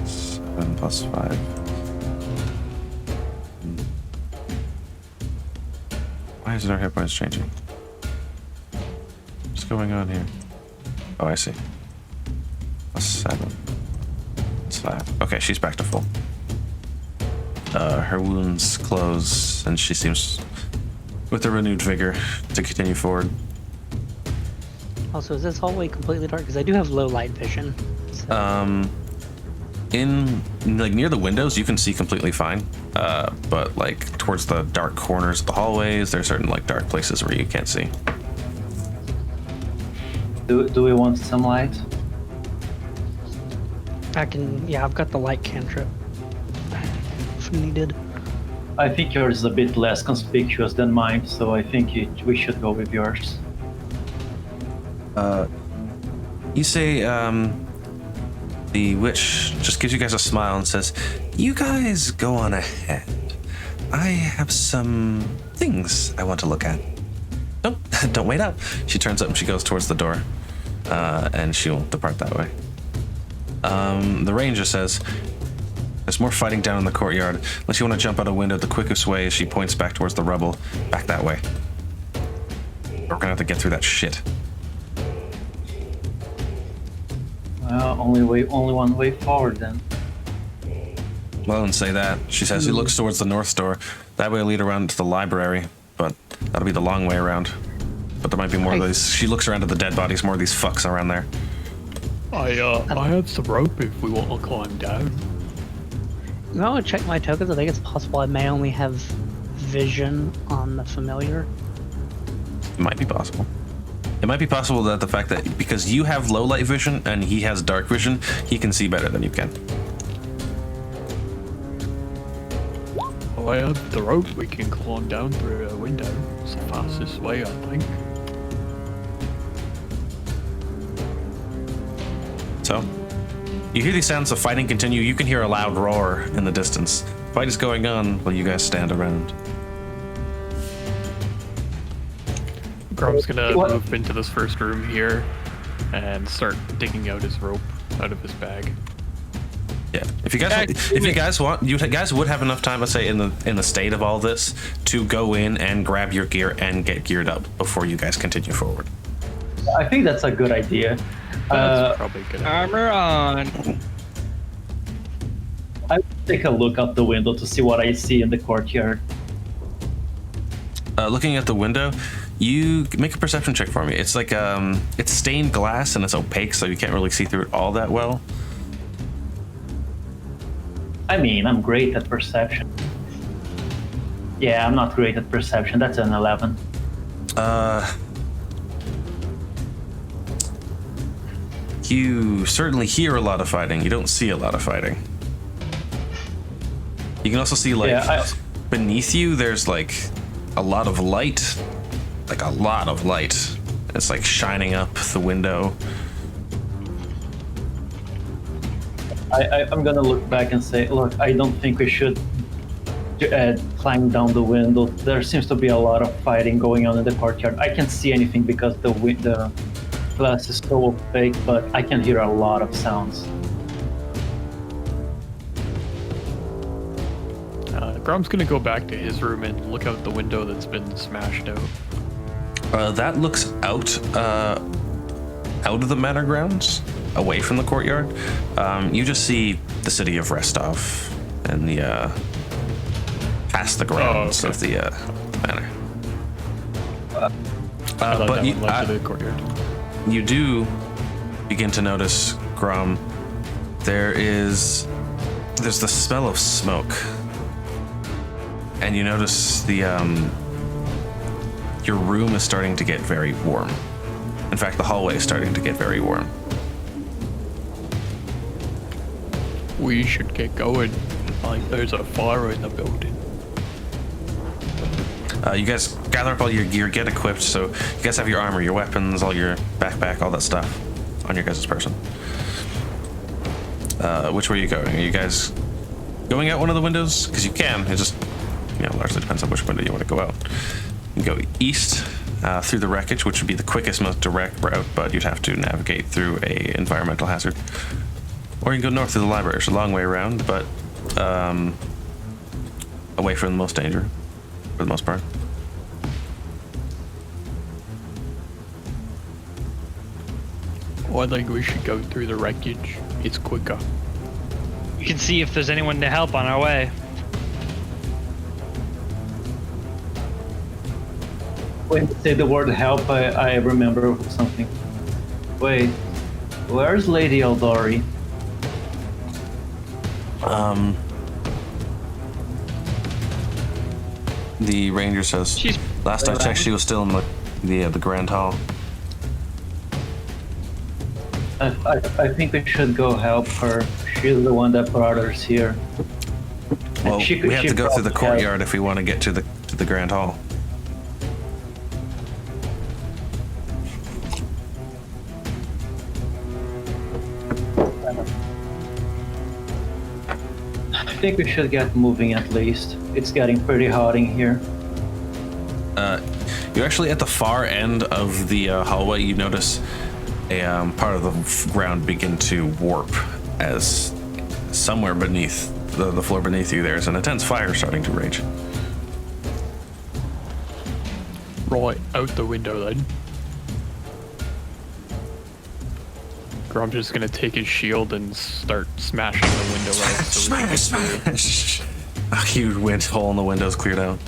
7 plus 5. Why is it our hit points changing? What's going on here? Oh, I see. Plus 7. It's 5. Okay, she's back to full. Her wounds close, and she seems with a renewed vigor to continue forward. Also, is this hallway completely dark? Because I do have low light vision. So. In like near the windows, you can see completely fine. But like towards the dark corners of the hallways, there's certain like dark places where you can't see. Do we want some light? I've got the light cantrip. If needed. I think yours is a bit less conspicuous than mine, so I think we should go with yours. You say, the witch just gives you guys a smile and says, "You guys go on ahead. I have some things I want to look at. Don't wait up." She turns up and she goes towards the door, and she won't depart that way. The ranger says, "There's more fighting down in the courtyard. Unless you want to jump out a window, the quickest way," as she points back towards the rubble. "Back that way. We're gonna have to get through that shit." Only one way forward then. Well, don't say that. She says, "He looks towards the north door. That way will lead around to the library, but that'll be the long way around. But there might be more of these." She looks around at the dead bodies, more of these fucks around there. I have some rope if we want to climb down. You might want to check my tokens. I think it's possible I may only have vision on the familiar. It might be possible. It might be possible that the fact that because you have low light vision and he has dark vision, he can see better than you can. Well, I have the rope. We can climb down through a window. It's the fastest way, I think. So, you hear these sounds of fighting continue. You can hear a loud roar in the distance. Fight is going on while you guys stand around. Grum's gonna move into this first room here and start digging out his rope out of his bag. Yeah, if you guys want, you guys would have enough time, let's say, in the state of all this, to go in and grab your gear and get geared up before you guys continue forward. I think that's a good idea. That's probably good. Armor on. I will take a look out the window to see what I see in the courtyard. Looking at the window, you make a perception check for me. It's like it's stained glass and it's opaque, so you can't really see through it all that well. I mean, I'm great at perception. Yeah, I'm not great at perception. That's an 11. You certainly hear a lot of fighting. You don't see a lot of fighting. You can also see beneath you, there's like a lot of light. Like a lot of light. It's like shining up the window. I'm gonna look back and say, look, I don't think we should climb down the window. There seems to be a lot of fighting going on in the courtyard. I can't see anything because the glass is so opaque, but I can hear a lot of sounds. Grum's gonna go back to his room and look out the window that's been smashed out. That looks out of the manor grounds, away from the courtyard. You just see the city of Restov and the past the grounds of the manor. But the courtyard. You do begin to notice, Grom, there is there's the smell of smoke, and you notice the your room is starting to get very warm. In fact, the hallway is starting to get very warm. We should get going. Like, there's a fire in the building. You guys gather up all your gear, get equipped. So you guys have your armor, your weapons, all your backpack, all that stuff on your guys' person. Which way are you going? Are you guys going out one of the windows? Because you can. It just, largely depends on which window you want to go out. You can go east through the wreckage, which would be the quickest, most direct route, but you'd have to navigate through a environmental hazard. Or you can go north through the library. It's a long way around, but away from the most danger, for the most part. Well, I think we should go through the wreckage. It's quicker. We can see if there's anyone to help on our way. When you say the word help, I remember something. Wait, where's Lady Eldori? The ranger says, She's last I checked, she was still in the Grand Hall. I think we should go help her. She's the one that brought us here. Well, we have to go through the probably courtyard if we want to get to the Grand Hall. I think we should get moving at least. It's getting pretty hot in here. You're actually at the far end of the hallway. You notice a part of the ground begin to warp as somewhere beneath the floor beneath you there's an intense fire starting to rage. Right, out the window then. Grom's just gonna take his shield and start smashing the window out. So we can get Smash! A huge hole in the window's cleared out.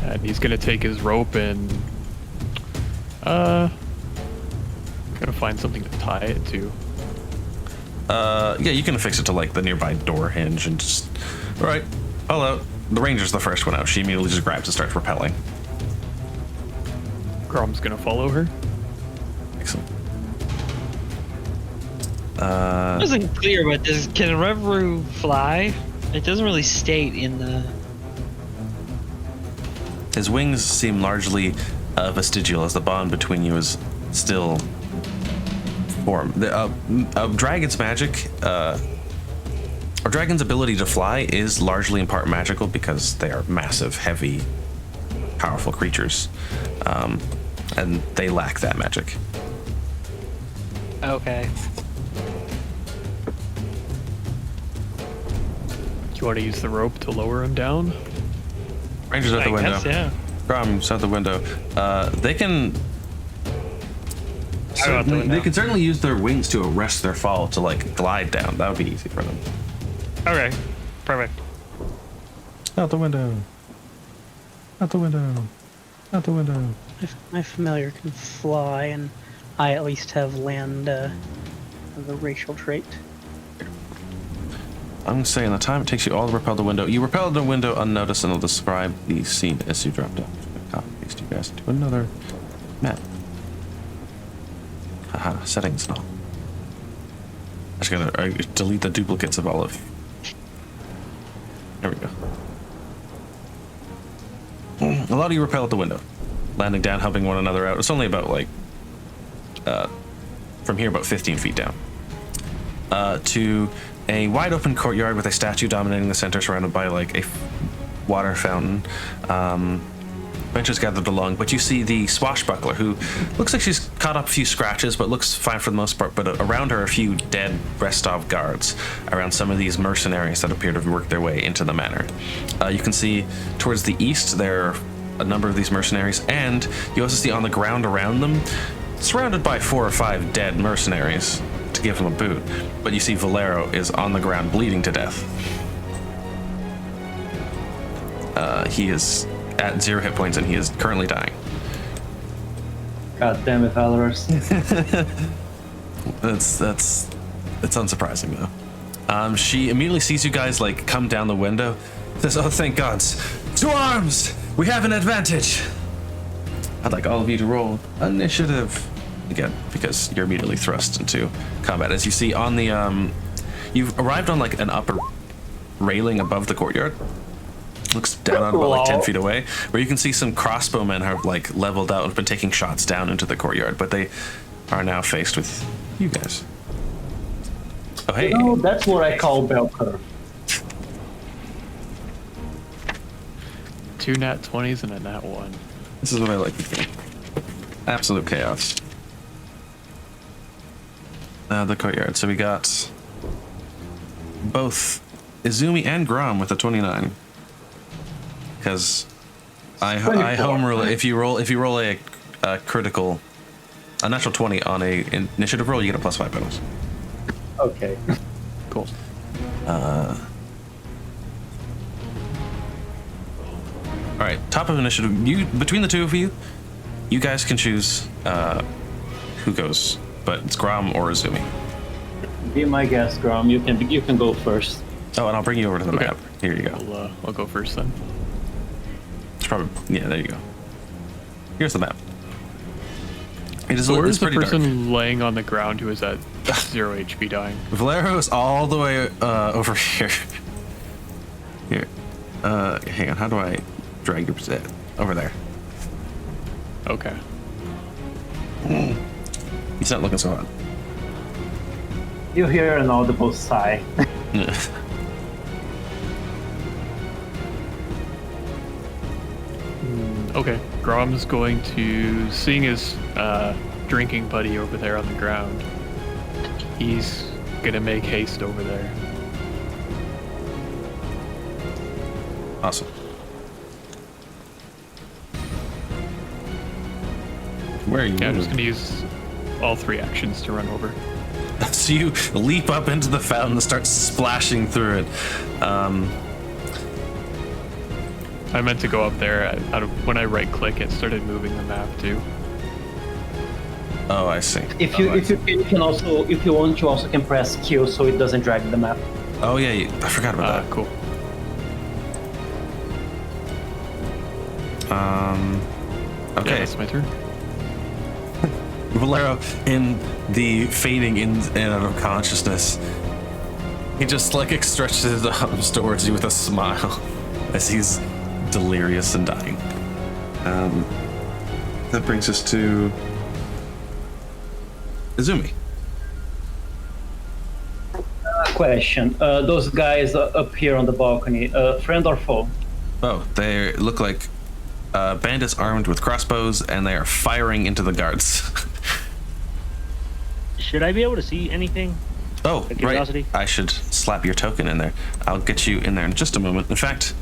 And he's gonna take his rope and gotta find something to tie it to. Yeah, you can affix it to like the nearby door hinge and just. All right, all out. The ranger's the first one out. She immediately just grabs and starts repelling. Grom's gonna follow her. Excellent. It wasn't clear about this. Can Revru fly? It doesn't really state in the. His wings seem largely vestigial, as the bond between you is still formed. A dragon's magic, a dragon's ability to fly is largely in part magical because they are massive, heavy, powerful creatures, and they lack that magic. Okay. Do you want to use the rope to lower him down? Ranger's out the I window. guess, yeah. Grom's out the window. They can. Out the window. They can certainly use their wings to arrest their fall to like glide down. That would be easy for them. Okay. Perfect. Out the window. Out the window. Out the window. If my familiar can fly, and I at least have land the racial trait. I'm going to say in the time it takes you all to repel the window. You repel the window unnoticed, and it'll describe the scene as you drop down. Copy paste you guys to another map. Haha, settings and all. I'm just going to delete the duplicates of all of. There we go. A lot of you repel at the window, landing down, helping one another out. It's only about like, from here about 15 feet down. To a wide open courtyard with a statue dominating the center, surrounded by like a water fountain. Benches gathered along, but you see the Swashbuckler, who looks like she's caught up a few scratches, but looks fine for the most part. But around her, a few dead Restov guards around some of these mercenaries that appear to have worked their way into the manor. You can see towards the east there are a number of these mercenaries, and you also see on the ground around them, surrounded by 4 or 5 dead mercenaries to give him a boot. But you see Valero is on the ground bleeding to death. He is at 0 hit points and he is currently dying. God damn it, Valorous. That's It's unsurprising though. She immediately sees you guys like come down the window. Says, "Oh, thank gods! To arms! We have an advantage." I'd like all of you to roll initiative again because you're immediately thrust into combat. As you see on the you've arrived on like an upper railing above the courtyard. Looks down on about like 10 feet away, where you can see some crossbowmen have like leveled out and been taking shots down into the courtyard, but they are now faced with you guys. Oh, hey. You know, that's what I call bell curve. 2 nat 20s and a nat 1. This is what I like to do. Absolute chaos. The courtyard. So we got both Azumi and Grom with a 29. Because I home rule it. If you roll a critical, a natural 20 on a initiative roll, you get a +5 bonus. Okay. Cool. All right, top of initiative. You between the two of you, you guys can choose who goes, but it's Grom or Azumi. Be my guest, Grom. You can go first. Oh, and I'll bring you over to the Okay. map. Here you go. I'll go first then. It's probably there you go. Here's the map. It is. So where's It's the pretty person dark. laying on the ground who is at 0 HP dying? Valero is all the way over here. Here. Hang on. How do I drag your over there? Okay. He's not looking so hot. You hear an audible sigh. Okay. Grom's going to, seeing his drinking buddy over there on the ground, he's gonna make haste over there. Awesome. Where are you? Yeah, I'm just gonna use all 3 actions to run over. So you leap up into the fountain and start splashing through it. I meant to go up there. When I right click, it started moving the map too. Oh, I see. If you want, you also can press Q so it doesn't drag the map. Oh yeah, I forgot about that. Cool. Okay. Yeah, that's my turn. Valero, in the fading in and out of consciousness, he just like stretches his arms towards you with a smile as he's delirious and dying. That brings us to Azumi. Question: those guys up here on the balcony, friend or foe? Oh, they look like bandits armed with crossbows, and they are firing into the guards. Should I be able to see anything? Oh, Out of right. curiosity? I should slap your token in there. I'll get you in there in just a moment. In fact,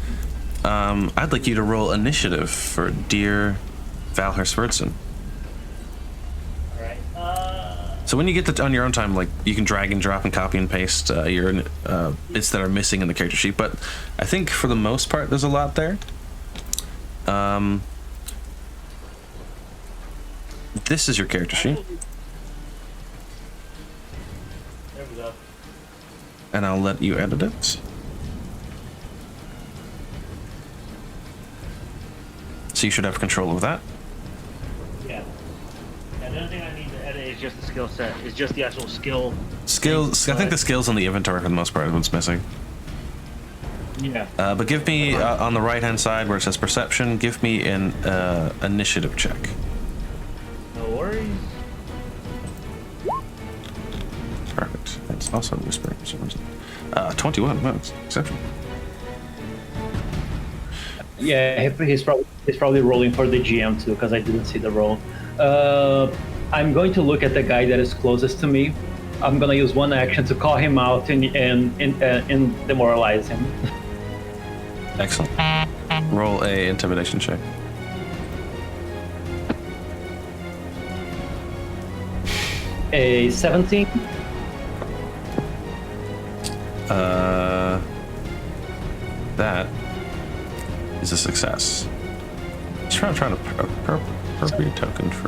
I'd like you to roll initiative for dear Valher Sverdson. Alright. So when you get on your own time, like you can drag and drop and copy and paste your bits that are missing in the character sheet. But I think for the most part, there's a lot there. This is your character sheet, There we go. and I'll let you edit it. So you should have control of that. Yeah. And the only thing I need to edit is just the skill set. It's just the actual skill. Skills. I think the skills in the inventory for the most part is what's missing. Yeah. But give me on the right hand side where it says perception. Give me an initiative check. No worries. Perfect. It's also whispering for some reason. 21. Wow, that's exceptional. Yeah, he's probably rolling for the GM too, because I didn't see the roll. I'm going to look at the guy that is closest to me. I'm gonna use one action to call him out and demoralize him. Excellent. Roll a intimidation check. A 17. That is a success. Trying to appropriate token for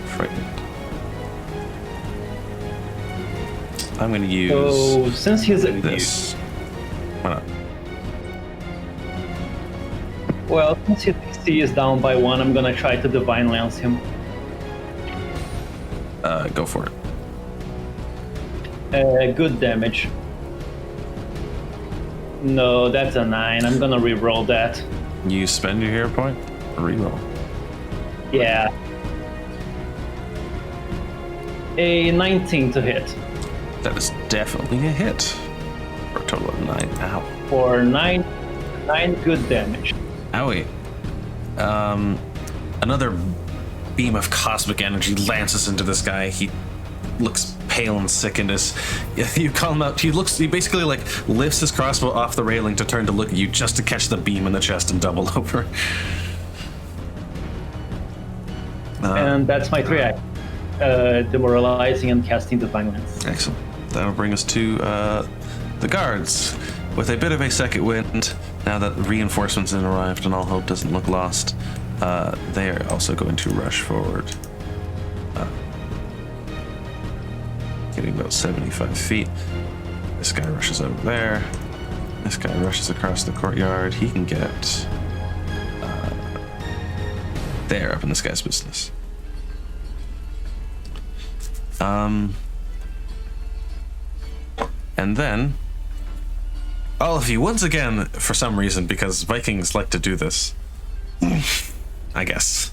frightened. I'm going to use So since he's this. Why not? well, since his DC is down by 1, I'm gonna try to divine lance him. Go for it. Good damage. No, that's a 9. I'm gonna re-roll that. You spend your hero point, reroll. Yeah. A 19 to hit. That is definitely a hit. For a total of 9. Ow. For 9 good damage. Owie. Another beam of cosmic energy lances into this guy. He looks pale and sick in his. You call him out. He basically like lifts his crossbow off the railing to turn to look at you, just to catch the beam in the chest and double over. And that's my 3 act. Demoralizing and casting Divine Lance. Excellent. That'll bring us to the guards. With a bit of a second wind, now that reinforcements have arrived and all hope doesn't look lost, they are also going to rush forward. Getting about 75 feet. This guy rushes over there. This guy rushes across the courtyard. He can get there, up in this guy's business. And then all of you, once again, for some reason, because Vikings like to do this, I guess.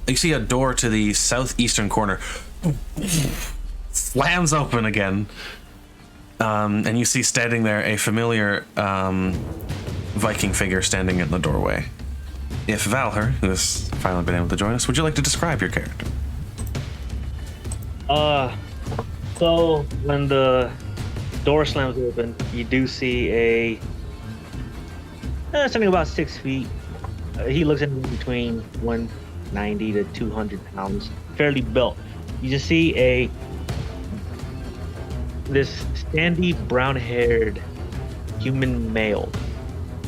You see a door to the southeastern corner slams open again, and you see standing there a familiar Viking figure standing in the doorway. If Valher, who has finally been able to join us, would you like to describe your character? So when the door slams open, you do see something about 6 feet. He looks in between 190 to 200 pounds, fairly built. You just see this sandy brown-haired human male,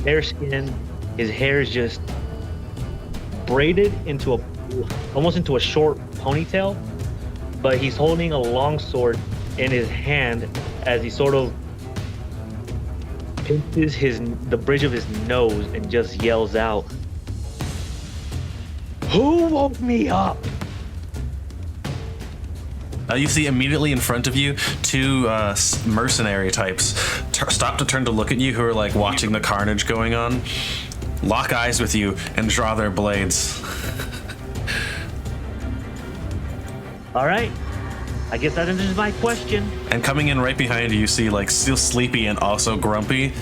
fair skin. His hair is just braided into almost into a short ponytail, but he's holding a long sword in his hand as he sort of pinches the bridge of his nose and just yells out, "Who woke me up?" You see immediately in front of you two mercenary types stop to turn to look at you, who are like watching the carnage going on, lock eyes with you, and draw their blades. All right, I guess that answers my question. And coming in right behind you, you see, like, still sleepy and also grumpy,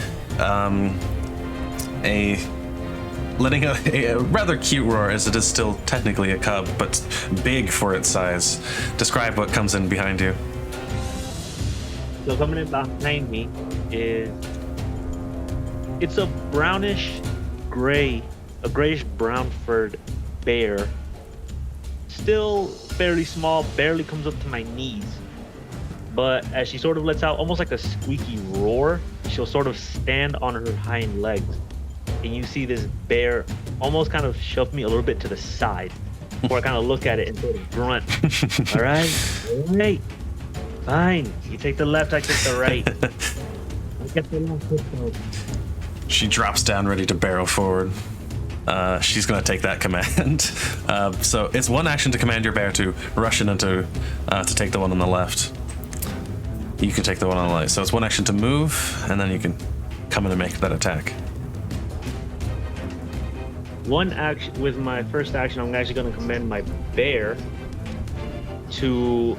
letting a rather cute roar, as it is still technically a cub, but big for its size. Describe what comes in behind you. So coming in behind me it's a grayish brown furred bear. Still fairly small, barely comes up to my knees. But as she sort of lets out almost like a squeaky roar, she'll sort of stand on her hind legs. And you see this bear almost kind of shove me a little bit to the side before I kind of look at it and sort of grunt. All right, fine. You take the left, I take the right. I get the left. She drops down, ready to barrel forward. She's going to take that command. So it's one action to command your bear to rush in and to take the one on the left. You can take the one on the right. So it's one action to move, and then you can come in and make that attack. One action with my first action, I'm actually going to command my bear to.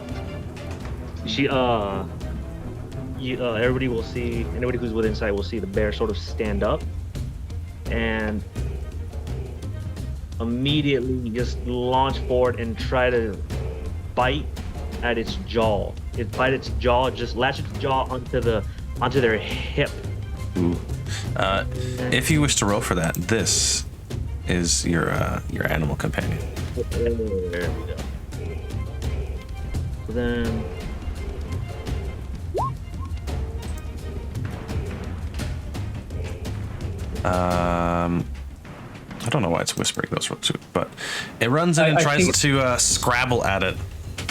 Everybody will see. Anybody who's within sight will see the bear sort of stand up, and immediately just launch forward and try to bite at its jaw. Just latch its jaw onto their hip. Ooh. If you wish to roll for that, this is your animal companion. There we go. So then. I don't know why it's whispering those words, but it runs in and tries to scrabble at it.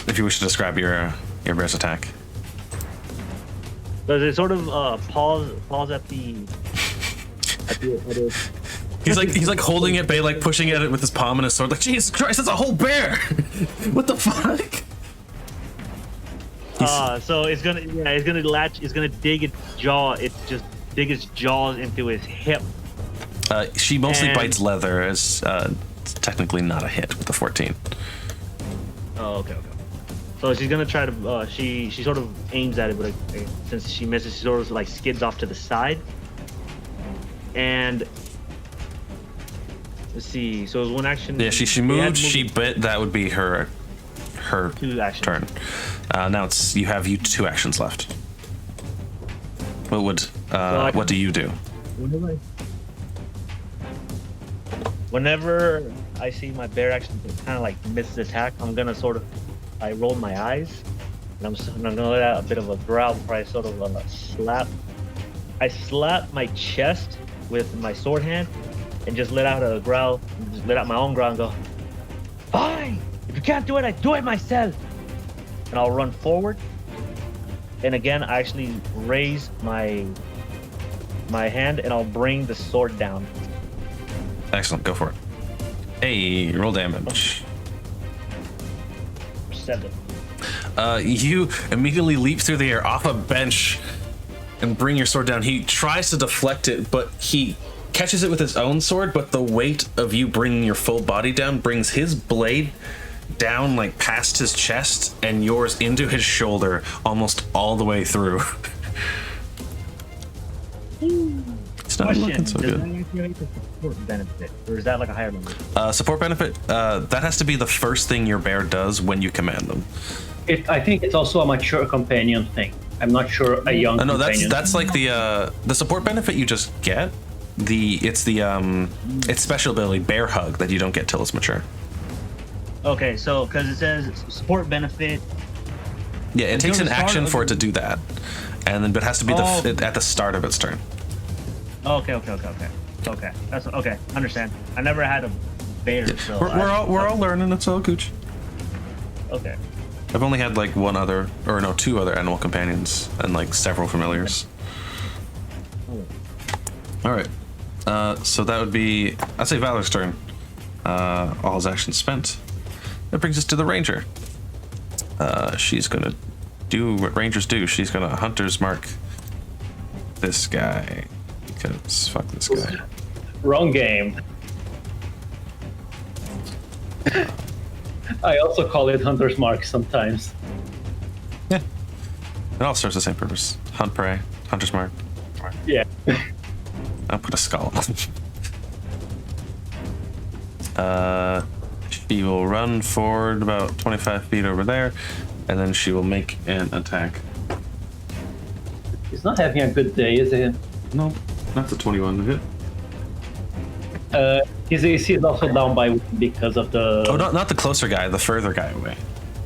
If you wish to describe your bear's attack. Does it sort of pause at the He's like holding it, like pushing at it with his palm and his sword. Like, Jesus Christ, that's a whole bear! What the fuck? So it's gonna dig its jaws into his hip. She mostly And- bites leather, as it's technically not a hit with the 14. Oh, okay. So she's gonna try to. She sort of aims at it, but since she misses, she sort of like skids off to the side. And let's see. So it was one action. Yeah, she they had moved, moved she bit. That would be her 2 actions. turn. Now it's you have 2 actions left. What do you do? Whenever I see my bear action kind of like miss the attack, I'm gonna sort of. I roll my eyes, and I'm gonna let out a bit of a growl before I sort of slap. I slap my chest with my sword hand, and just let out a growl. Just let out my own growl and go, "Fine. If you can't do it, I do it myself." And I'll run forward. And again, I actually raise my hand, and I'll bring the sword down. Excellent, go for it. Hey, roll damage. 7. You immediately leap through the air off a bench and bring your sword down. He tries to deflect it, but he catches it with his own sword, but the weight of you bringing your full body down brings his blade down like past his chest and yours into his shoulder almost all the way through. It's not looking so Does good. that activate the support benefit, or is that like a higher number? Support benefit, that has to be the first thing your bear does when you command them. I think it's also a mature companion thing. I'm not sure a young No, companion. that's like the support benefit you just get. It's special ability Bear Hug that you don't get till it's mature. Okay, so because it says support benefit. Yeah, it takes an the start action of for it to the- do that, and then but it has to be at the start of its turn. Okay. That's okay. Understand. I never had a bear, so We're all learning. It's all gooch. okay. I've only had like 2 other animal companions and like several familiars. All right. So that would be, I'd say Valor's turn. All his actions spent. That brings us to the ranger. She's gonna do what rangers do. She's gonna hunter's mark this guy because fuck this guy. Wrong game. I also call it Hunter's Mark sometimes. Yeah. It all serves the same purpose. Hunt prey, hunter's mark. Yeah. I'll put a skull on. She will run forward about 25 feet over there, and then she will make an attack. He's not having a good day, is he? No, not the 21 to hit. His AC is also down by 1 because of the. Oh, not the closer guy, the further guy away.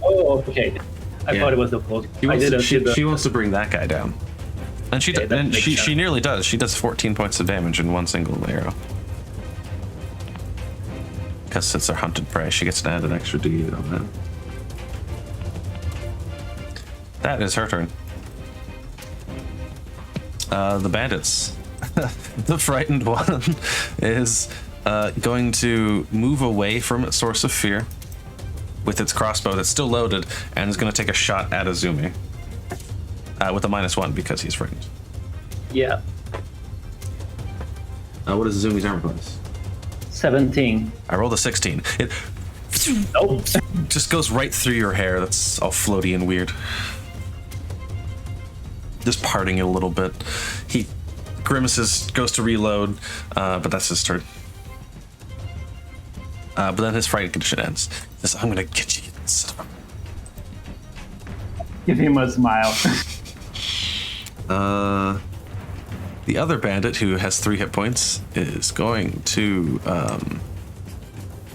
Oh, okay. I Yeah. thought it was the close. She wants, I didn't see the. she wants to bring that guy down. And she Okay, that makes she sense. nearly does. She does 14 points of damage in one single arrow. Because it's her hunted prey, she gets to add an extra D8 on that. That is her turn. The bandits. The frightened one is going to move away from its source of fear with its crossbow that's still loaded and is going to take a shot at Azumi. With a -1 because he's frightened. Yeah. What is Azumi's armor class? 17. I rolled a 16. It Oh. just goes right through your hair. That's all floaty and weird. Just parting it a little bit. He grimaces, goes to reload, but that's his turn. But then his frightened condition ends. He says, I'm gonna get you, you son of Give him a smile. The other bandit, who has 3 hit points, is going to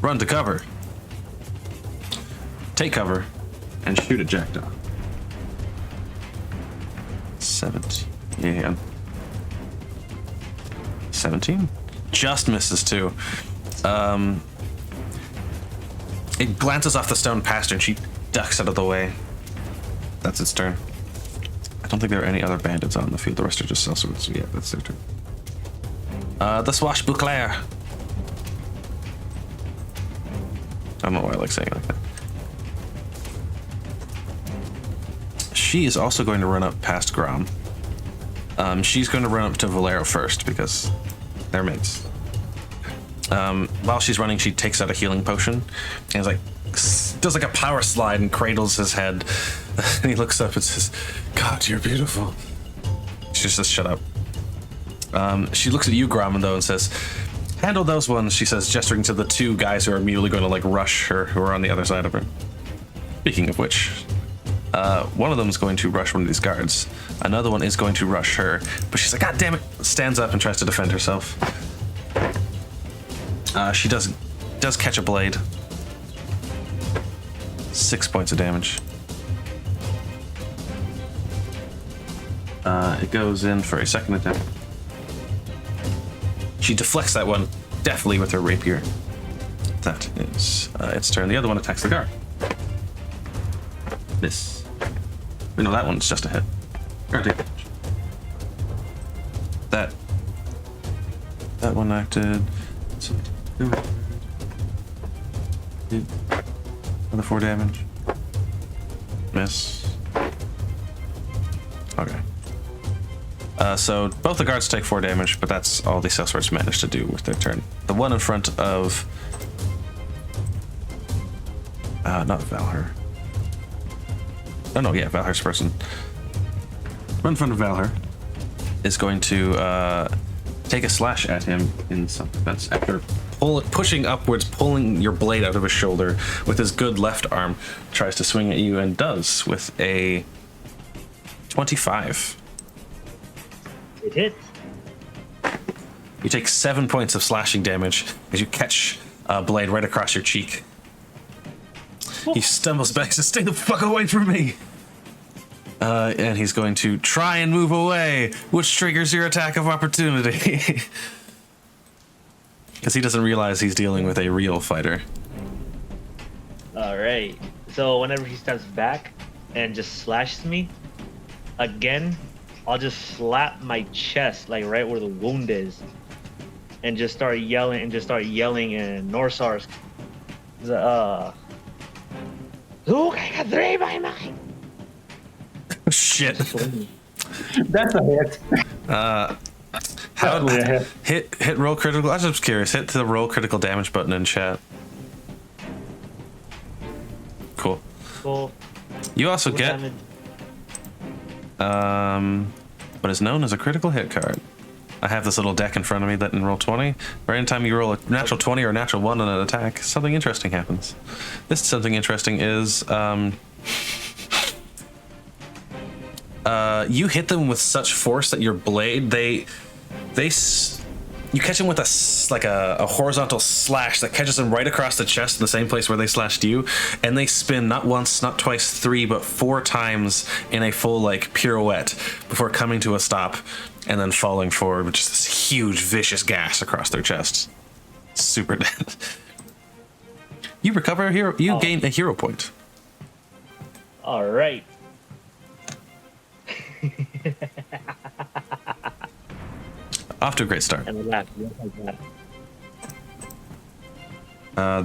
run to cover, take cover, and shoot at Jackdaw. 17. Yeah. 17? Just misses too. It glances off the stone past her and she ducks out of the way. That's its turn. don't think there are any other bandits on the field. The rest are just sellswords. So yeah, that's their turn. The Swashbuckler. I don't know why I like saying it like that. She is also going to run up past Grom. She's going to run up to Valero first because they're mates. While she's running, she takes out a healing potion and is like, does like a power slide and cradles his head. And he looks up and says, "God, you're beautiful." She just says, "Shut up." She looks at you, Grom, though, and says, "Handle those ones," she says, gesturing to the two guys who are immediately going to like rush her, who are on the other side of her. Speaking of which, one of them is going to rush one of these guards. Another one is going to rush her, but she's like, "God damn it!" Stands up and tries to defend herself. She does catch a blade. 6 points of damage. It goes in for a second attack. She deflects that one deftly with her rapier. That is its turn. The other one attacks the guard. Miss. Wait, no, that one's just a hit. Guard take damage. That one acted. Another 4 damage. Miss. Okay. So both the guards take 4 damage, but that's all the sellswords managed to do with their turn. The one in front of... not Valher. Oh no, yeah, Valher's person. One in front of Valher is going to take a slash at him in self-defense after pushing upwards, pulling your blade out of his shoulder with his good left arm. Tries to swing at you and does with a 25. It hits. You take 7 points of slashing damage as you catch a blade right across your cheek. He stumbles back and says, "Stay the fuck away from me!" And he's going to try and move away, which triggers your attack of opportunity. Because he doesn't realize he's dealing with a real fighter. All right. So whenever he steps back and just slashes me, again, I'll just slap my chest, like right where the wound is, and just start yelling in Norsar's. Look, I got 3 by mine. Shit. That's a hit. How Definitely a hit. hit roll critical? I was just curious. Hit the roll critical damage button in chat. Cool. Cool. You also What get damage? what is known as a critical hit card. I have this little deck in front of me that in roll 20, right anytime you roll a natural 20 or a natural 1 on an attack, something interesting happens. This something interesting is you hit them with such force that your blade, you catch them with a horizontal slash that catches them right across the chest in the same place where they slashed you, and they spin not once, not twice, 3, but 4 times in a full like pirouette before coming to a stop and then falling forward with just this huge vicious gash across their chest. Super dead. You recover a hero. You gain a hero point. All right. Off to a great start. And I laugh.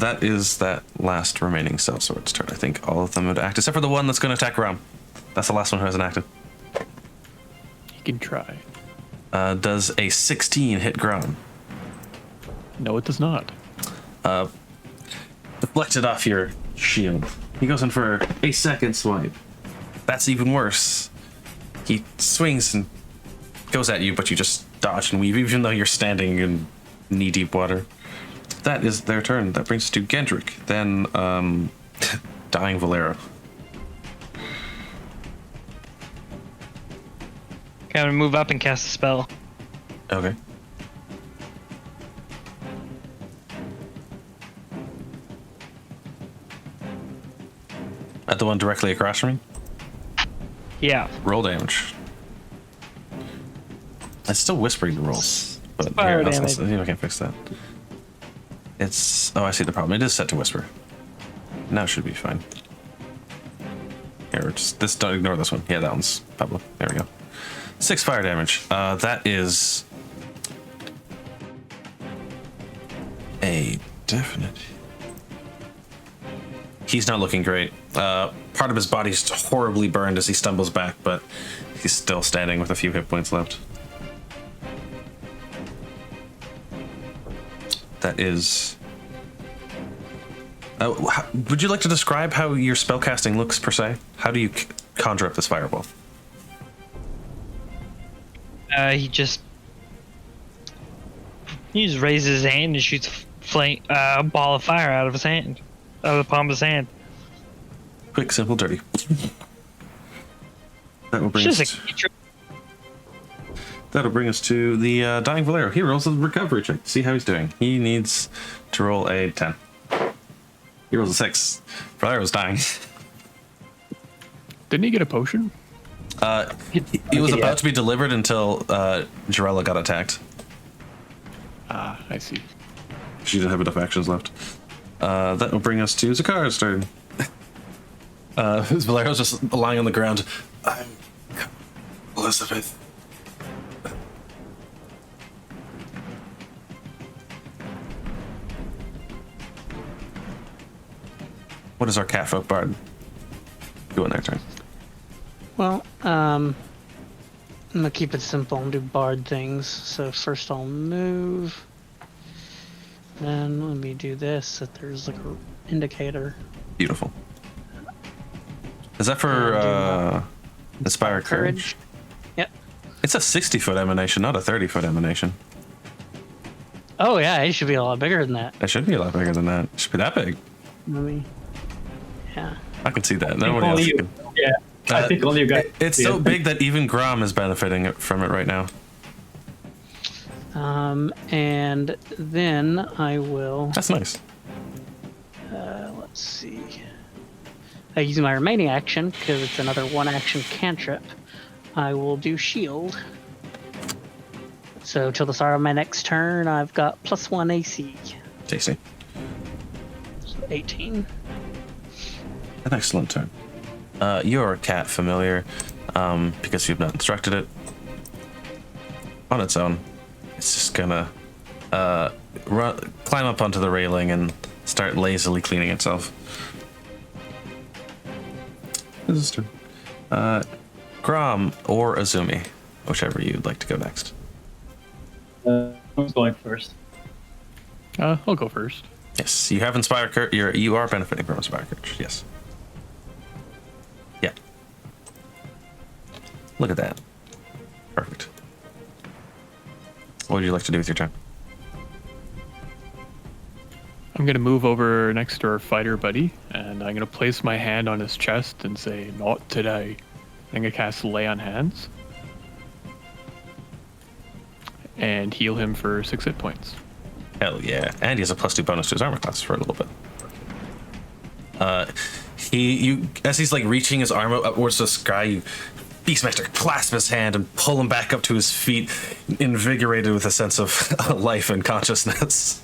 That is that last remaining sellsword's turn. I think all of them would act, except for the one that's going to attack Ram. That's the last one who hasn't acted. You can try. Does a 16 hit Grom? No, it does not. Deflected off your shield. He goes in for a second swipe. That's even worse. He swings and goes at you, but you just dodge and weave, even though you're standing in knee-deep water. That is their turn. That brings us to Gendrick, then dying Valero. Okay, I'm gonna move up and cast a spell. Okay. At the one directly across from me? Yeah. Roll damage. It's still whispering the rolls, but Fire here, damage. I can't fix that. It's I see the problem. It is set to whisper. Now it should be fine. Here, just this. Don't ignore this one. Yeah, that one's Pablo. There we go. 6 fire damage. That is a definite. He's not looking great. Part of his body's horribly burned as he stumbles back, but he's still standing with a few hit points left. That is. Would you like to describe how your spellcasting looks per se? How do you conjure up this fireball? He just raises his hand and shoots a ball of fire out of his hand, out of the palm of his hand. Quick, simple, dirty. That'll bring us to the dying Valero. He rolls a recovery check to see how he's doing. He needs to roll a 10. He rolls a 6. Valero's dying. Didn't he get a potion? He was about to be delivered until Jarella got attacked. Ah, I see. She didn't have enough actions left. That will bring us to Zakara's turn. Valero's just lying on the ground. I'm Elizabeth. What does our catfolk bard do on their turn? Well, I'm gonna keep it simple and do bard things. So first I'll move. Then let me do this. That there's like an indicator. Beautiful. Is that for Inspire Courage? Yep. It's a 60-foot emanation, not a 30-foot emanation. Oh yeah, it should be a lot bigger than that. It should be a lot bigger than that. It should be that big. Let me. Yeah. I can see that. Nobody else can. Yeah, I think only you guys. It's so big that even Grom is benefiting from it right now. And then I will. That's nice. Let's see. I use my remaining action because it's another 1-action cantrip. I will do shield. So till the start of my next turn, I've got +1 AC. Tasty. So 18. An excellent turn. You're a cat familiar because you've not instructed it. On its own, it's just gonna climb up onto the railing and start lazily cleaning itself. This is turn. Grom or Azumi, whichever you'd like to go next. Who's going first? I'll go first. Yes, you have Inspire Courage. You are benefiting from Inspire Courage. Yes. Yeah. Look at that. Perfect. What would you like to do with your turn? I'm gonna move over next to our fighter buddy, and I'm gonna place my hand on his chest and say, "Not today." I'm gonna cast Lay on Hands and heal him for 6 hit points. Hell yeah. And he has a +2 bonus to his armor class for a little bit. As he's like reaching his arm upwards to the sky, you Beastmaster clasp his hand and pull him back up to his feet, invigorated with a sense of life and consciousness.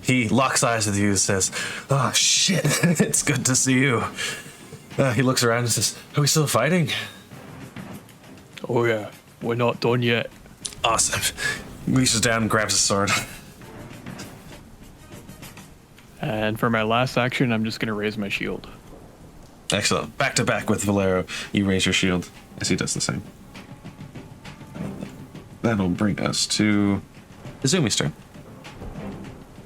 He locks eyes with you and says, "Oh shit, it's good to see you." He looks around and says, "Are we still fighting?" Oh yeah, we're not done yet. Awesome. Reaches down and grabs his sword. And for my last action, I'm just gonna raise my shield. Excellent. Back to back with Valero, you raise your shield as he does the same. That'll bring us to Azumi's turn.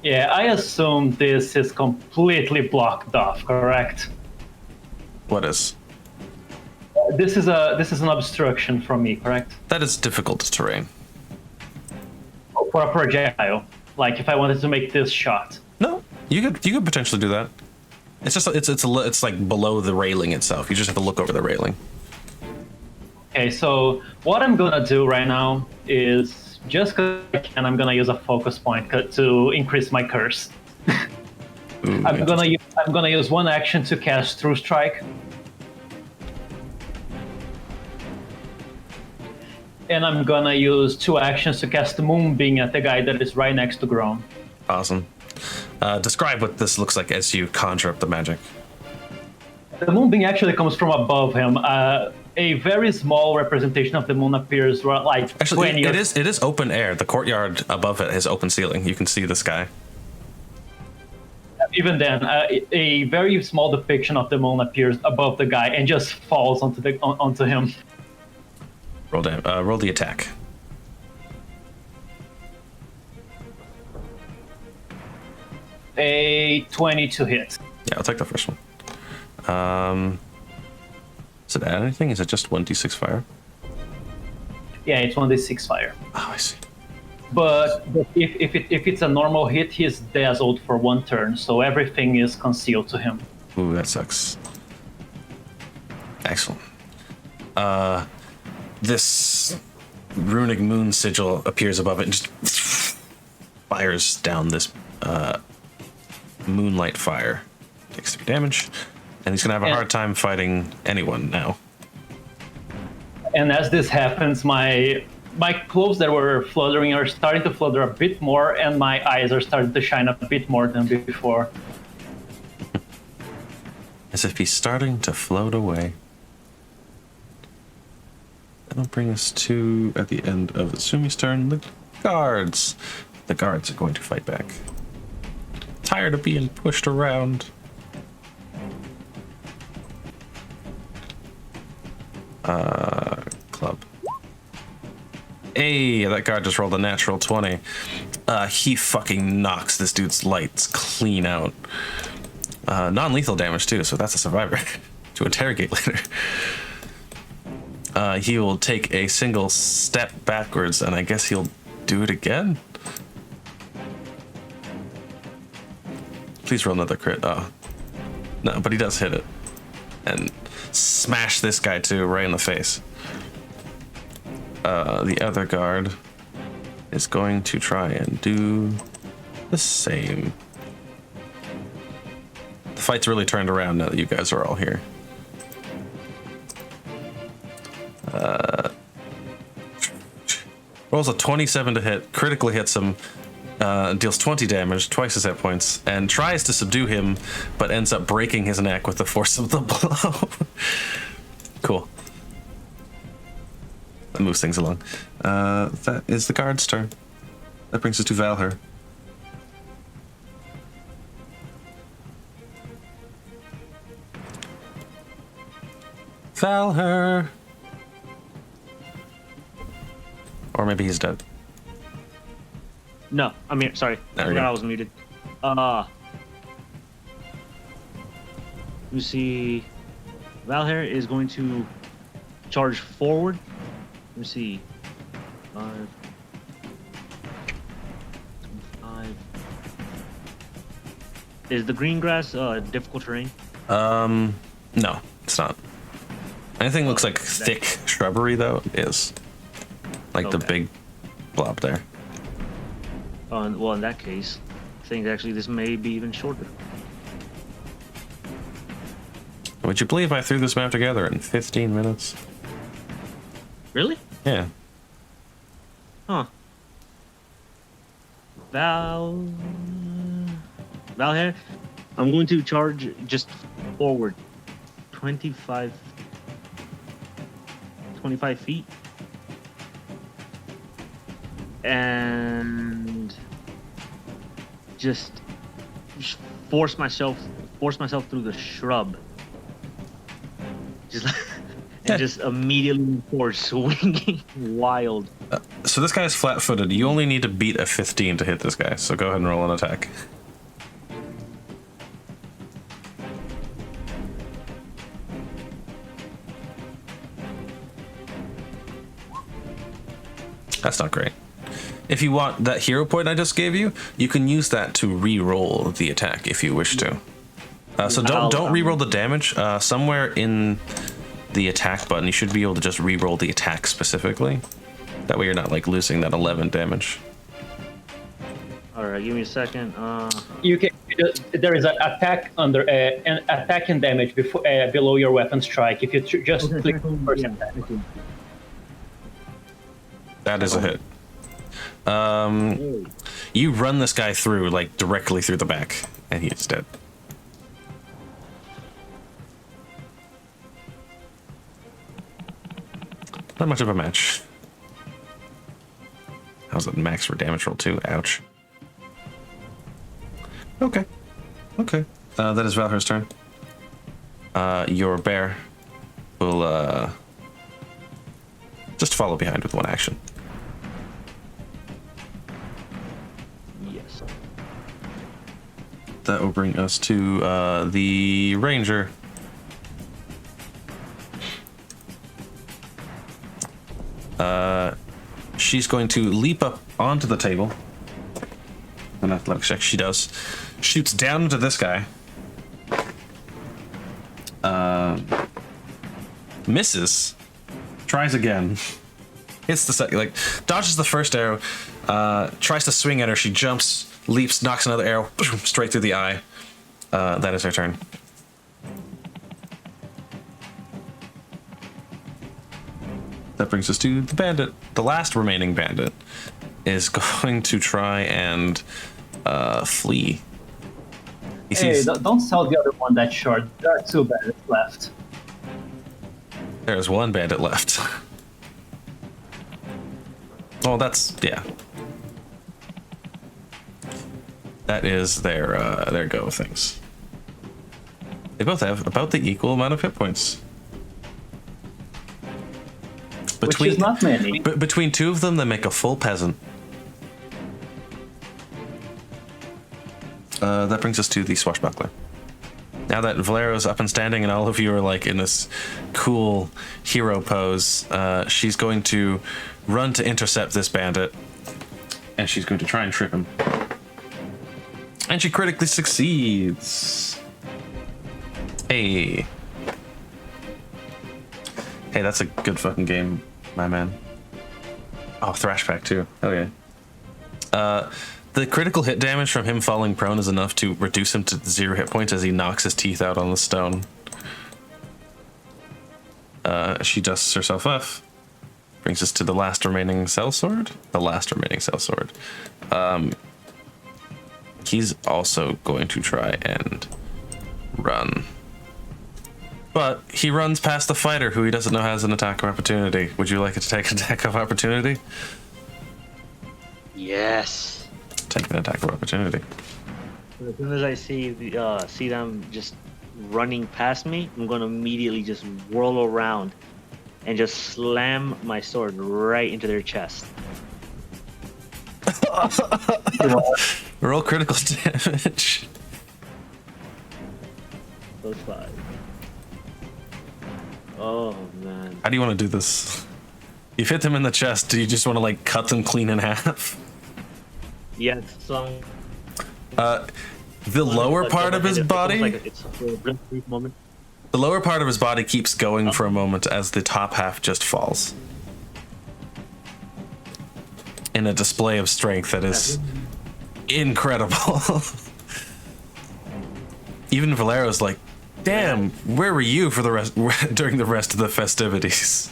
Yeah, I assume this is completely blocked off, correct? What is? This is an obstruction from me, correct? That is difficult terrain. For a projectile, like if I wanted to make this shot. No, you could potentially do that. It's just it's like below the railing itself. You just have to look over the railing. Okay, so what I'm gonna do right now is just because I can, I'm gonna use a focus point to increase my curse. Ooh, I'm gonna use 1 action to cast True Strike. And I'm gonna use 2 actions to cast Moonbeam at the guy that is right next to Grom. Awesome. Describe what this looks like as you conjure up the magic. The moonbeam actually comes from above him. A very small representation of the moon appears like Actually, 20 it is open air. The courtyard above it has open ceiling. You can see the sky. Even then, a very small depiction of the moon appears above the guy and just falls onto him. Roll the attack. A 20 to hit. Yeah, I'll take the first one. Does it add anything? Is it just 1d6 fire? Yeah, it's 1d6 fire. Oh, I see. But if it's a normal hit, he's dazzled for 1 turn, so everything is concealed to him. Ooh, that sucks. Excellent. This runic moon sigil appears above it and just fires down this moonlight fire. Takes 3 damage, and he's gonna have a hard time fighting anyone now. And as this happens, my clothes that were fluttering are starting to flutter a bit more, and my eyes are starting to shine a bit more than before. As if he's starting to float away. That'll bring us to, at the end of Azumi's turn, the guards. The guards are going to fight back. Tired of being pushed around. Club. Hey, that guard just rolled a natural 20. He fucking knocks this dude's lights clean out. Non-lethal damage too, so that's a survivor to interrogate later. He will take a single step backwards, and I guess he'll do it again. Please roll another crit. Oh, no, but he does hit it and smash this guy too, right in the face. The other guard is going to try and do the same. The fight's really turned around now that you guys are all here. Rolls a 27 to hit, critically hits him, deals 20 damage, twice his hit points, and tries to subdue him, but ends up breaking his neck with the force of the blow. Cool. That moves things along. That is the guard's turn. That brings us to Valher. Valher! Or maybe he's dead. No, I'm here. Sorry, There I we forgot go. I was muted. You see, Valher is going to charge forward. Let me see. 5, 5. Is the green grass difficult terrain? No, it's not. Anything looks like thick shrubbery, though, is. Like the Okay. big blob there. Well, in that case, I think actually this may be even shorter. Would you believe I threw this map together in 15 minutes? Really? Yeah. Huh. Valher, I'm going to charge just forward 25 feet. And just force myself through the shrub. Just and just immediately for swinging wild. So this guy's flat-footed. You only need to beat a 15 to hit this guy, so go ahead and roll an attack. That's not great. If you want that hero point I just gave you, you can use that to re-roll the attack if you wish to. So don't re-roll the damage. Somewhere in the attack button, you should be able to just re-roll the attack specifically. That way you're not like losing that 11 damage. All right, give me a second. You can. There is an attack under an attack and damage before below your weapon strike. If you just click first attack. That is a hit. You run this guy through, like directly through the back, and he's dead. Not much of a match. How's it max for damage roll too? Ouch. Okay. Okay. That is Valhyr's turn. Your bear will just follow behind with one action. Yes. That will bring us to the ranger. She's going to leap up onto the table. An athletics check, she does. Shoots down into this guy. Misses. Tries again. Hits the second, like, dodges the first arrow. Tries to swing at her. She jumps, leaps, knocks another arrow straight through the eye. That is her turn. That brings us to the bandit. The last remaining bandit is going to try and flee. He sees don't sell the other one that short. There are 2 bandits left. there's one bandit left. Oh, that's, yeah. That is their go of things. They both have about the equal amount of hit points. Which is not many. Between 2 of them, they make a full peasant. That brings us to the Swashbuckler. Now that Valero's up and standing and all of you are like in this cool hero pose, she's going to run to intercept this bandit. And she's going to try and trip him. And she critically succeeds. Hey. Hey, that's a good fucking game, my man. Oh, Thrash Pack too. Oh yeah. The critical hit damage from him falling prone is enough to reduce him to 0 hit points as he knocks his teeth out on the stone. She dusts herself off. Brings us to the last remaining sellsword. The last remaining sellsword. He's also going to try and run. But he runs past the fighter who he doesn't know has an attack of opportunity. Would you like it to take an attack of opportunity? Yes. Take an attack of opportunity. As soon as I see them just running past me, I'm gonna immediately just whirl around and just slam my sword right into their chest. Roll critical damage. Those 5. Oh man. How do you want to do this? You've hit them in the chest. Do you just want to like cut them clean in half? Yes. So. The lower part of his body. It's a brief moment. The lower part of his body keeps going for a moment as the top half just falls. In a display of strength that is incredible. Even Valero's like, damn, where were you for the rest during the rest of the festivities?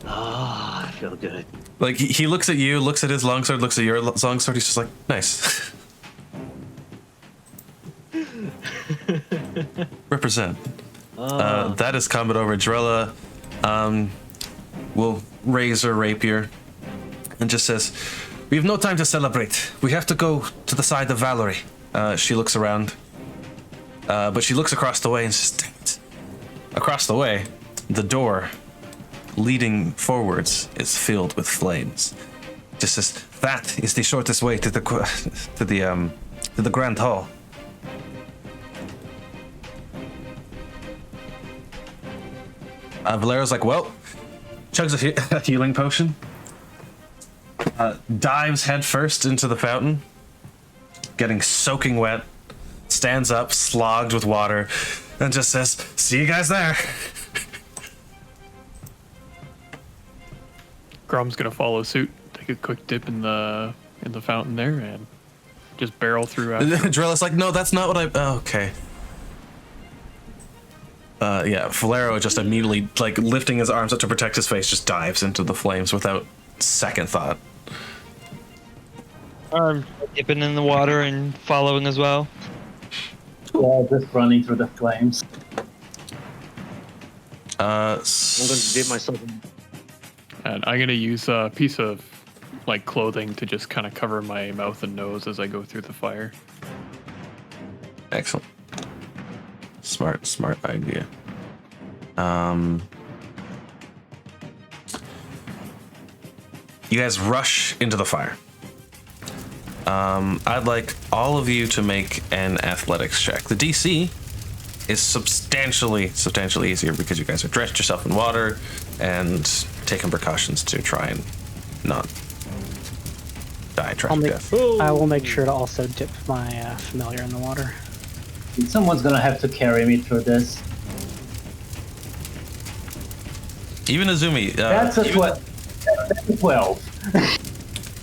Ah, I feel good. Like he looks at you, looks at his longsword, looks at your longsword. He's just like, nice. Represent. That is combat over. Drella will raise her rapier and just says, we have no time to celebrate. We have to go to the side of Valerie. She looks around, but she looks across the way and says, damn it. Across the way, the door leading forwards is filled with flames. Just says, that is the shortest way to the Grand Hall. Valero's like, well, chugs a healing potion, dives headfirst into the fountain, getting soaking wet, stands up, slogged with water, and just says, see you guys there. Grom's gonna follow suit, take a quick dip in the fountain there, and just barrel through after. Drella's like, no, that's not what I. Oh, okay. Yeah, Valero just immediately, like, lifting his arms up to protect his face, just dives into the flames without second thought. Dipping in the water and following as well. Yeah, just running through the flames. I'm going to dip myself in. And I'm gonna use a piece of like clothing to just kind of cover my mouth and nose as I go through the fire. Excellent. Smart idea. You guys rush into the fire. I'd like all of you to make an athletics check. The DC is substantially easier because you guys have drenched yourself in water and taken precautions to try and not die a tragic death. I will make sure to also dip my familiar in the water. Someone's gonna have to carry me through this. Even Azumi. That's a 12.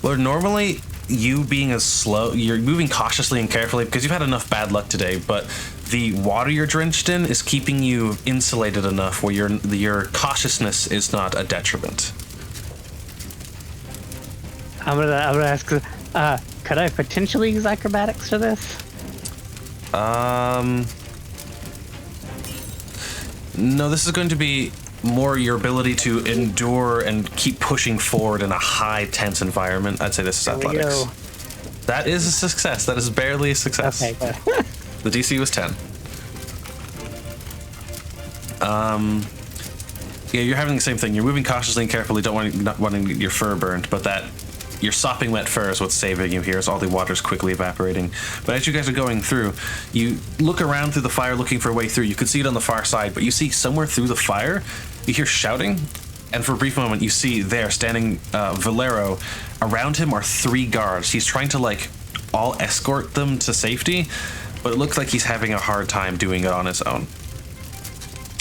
Well, normally you being as slow, you're moving cautiously and carefully because you've had enough bad luck today, but the water you're drenched in is keeping you insulated enough where your cautiousness is not a detriment. I'm gonna ask. Could I potentially use acrobatics for this? No, this is going to be more your ability to endure and keep pushing forward in a high tense environment. I'd say this is athletics. That is a success. That is barely a success. Okay, good. The DC was 10. Yeah, you're having the same thing. You're moving cautiously and carefully, not wanting your fur burned, but that your sopping wet fur is what's saving you here as all the water's quickly evaporating. But as you guys are going through, you look around through the fire looking for a way through. You could see it on the far side, but you see somewhere through the fire, you hear shouting, and for a brief moment you see there standing Valero. Around him are 3 guards. He's trying to all escort them to safety, but it looks like he's having a hard time doing it on his own.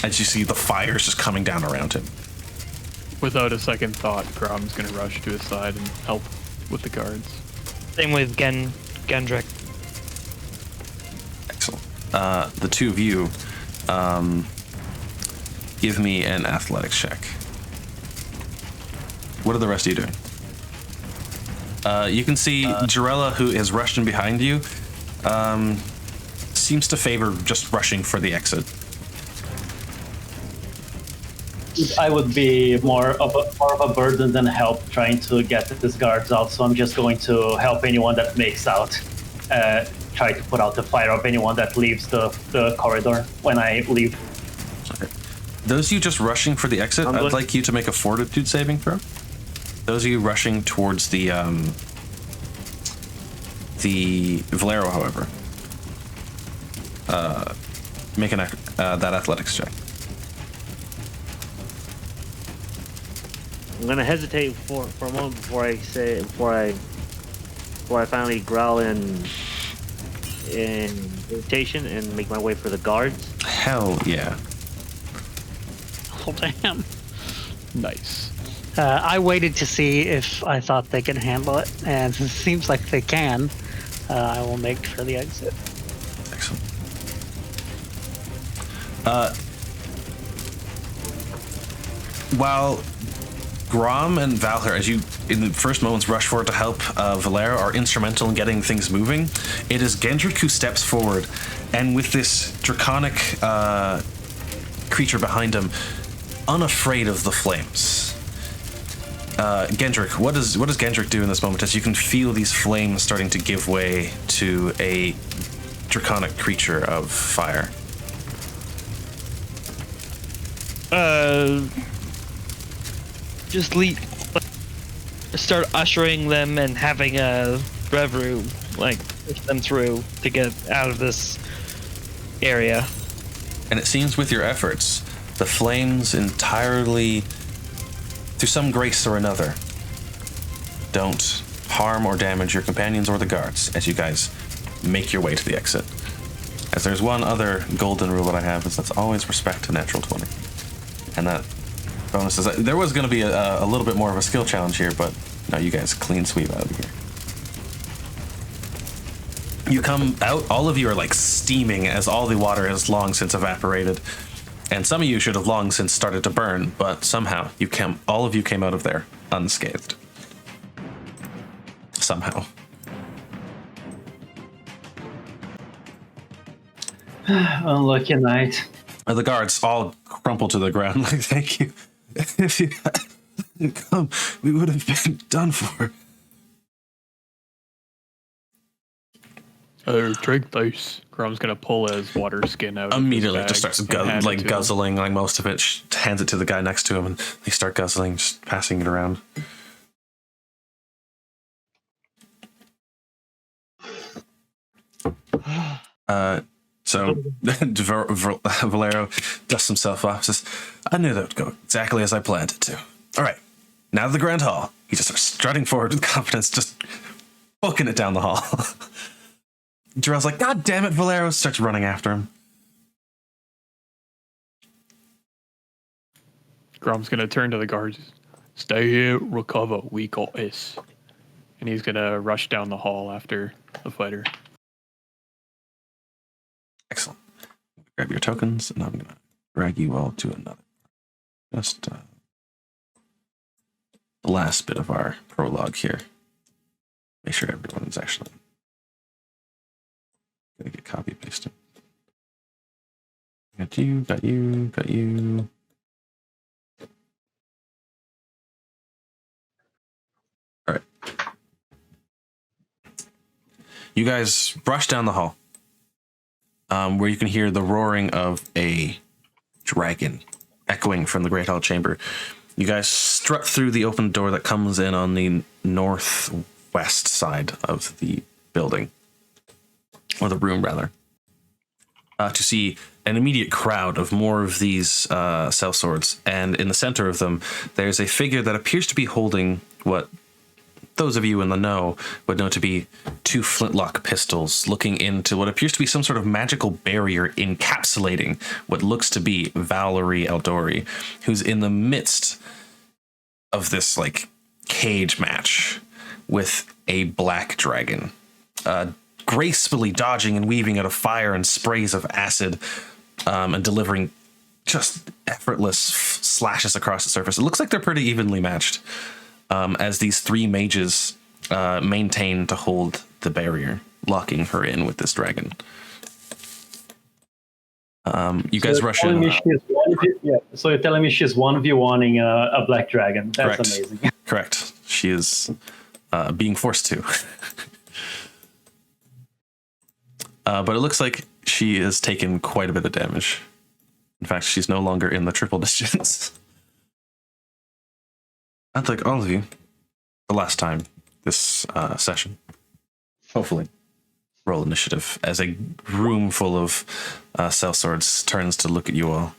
As you see the fire's just coming down around him. Without a second thought, Grom's gonna rush to his side and help with the guards. Same with Gendrick. Excellent. The two of you, give me an athletics check. What are the rest of you doing? You can see Jarella, who has rushed in behind you, seems to favor just rushing for the exit. I would be more of a burden than help trying to get these guards out, so I'm just going to help anyone that makes out. Try to put out the fire of anyone that leaves the corridor when I leave. Okay. Those of you just rushing for the exit, I'd like you to make a fortitude saving throw. Those of you rushing towards the Valero, however, make that athletics check. I'm gonna hesitate for a moment before I finally growl in irritation and make my way for the guards. Hell yeah. Oh, damn. Nice. I waited to see if I thought they could handle it, and it seems like they can. I will make for the exit. Excellent. While Grom and Valher, as you in the first moments rush forward to help Valera, are instrumental in getting things moving, it is Gendrick who steps forward, and with this draconic creature behind him, unafraid of the flames. Gendrick, what does Gendrick do in this moment as you can feel these flames starting to give way to a draconic creature of fire? Just start ushering them and having a reverie, push them through to get out of this area. And it seems with your efforts, the flames entirely, through some grace or another, don't harm or damage your companions or the guards as you guys make your way to the exit. As there's one other golden rule that I have, is let's always respect a natural 20. And that bonus is, there was going to be a little bit more of a skill challenge here, but no, you guys clean sweep out of here. You come out, all of you are steaming as all the water has long since evaporated. And some of you should have long since started to burn, but somehow all of you came out of there unscathed. Somehow. Unlucky night. The guards all crumple to the ground like, thank you. If you hadn't come, we would have been done for. Drink this. Grom's gonna pull his water skin out. Immediately of his just bag starts and hand it to him. guzzling like most of it, hands it to the guy next to him, and they start guzzling, just passing it around. So Valero dusts himself off, says, I knew that would go exactly as I planned it to. All right, now to the Grand Hall. He just starts strutting forward with confidence, just booking it down the hall. Jarrell's like, God damn it, Valero, starts running after him. Grom's gonna turn to the guards. Stay here, recover. We got this. And he's gonna rush down the hall after the fighter. Excellent. Grab your tokens, and I'm gonna drag you all to another. Just the last bit of our prologue here. Make sure everyone is actually gonna get copy pasted. Got you, got you, got you. All right. You guys rush down the hall, where you can hear the roaring of a dragon echoing from the Great Hall Chamber. You guys strut through the open door that comes in on the northwest side of the building, or the room rather, to see an immediate crowd of more of these cell swords. And in the center of them, there's a figure that appears to be holding what those of you in the know would know to be two flintlock pistols, looking into what appears to be some sort of magical barrier encapsulating what looks to be Valerie Eldori, who's in the midst of this like cage match with a black dragon, gracefully dodging and weaving out of fire and sprays of acid, and delivering just effortless slashes across the surface. It looks like they're pretty evenly matched, as these three mages maintain to hold the barrier, locking her in with this dragon. You guys rush in. So you're telling me she's 1v1ing a black dragon. That's Correct. amazing. Correct. She is being forced to. But it looks like she has taken quite a bit of damage. In fact, she's no longer in the triple distance. I'd like all of you, the last time this session, hopefully, roll initiative as a room full of cell swords turns to look at you all.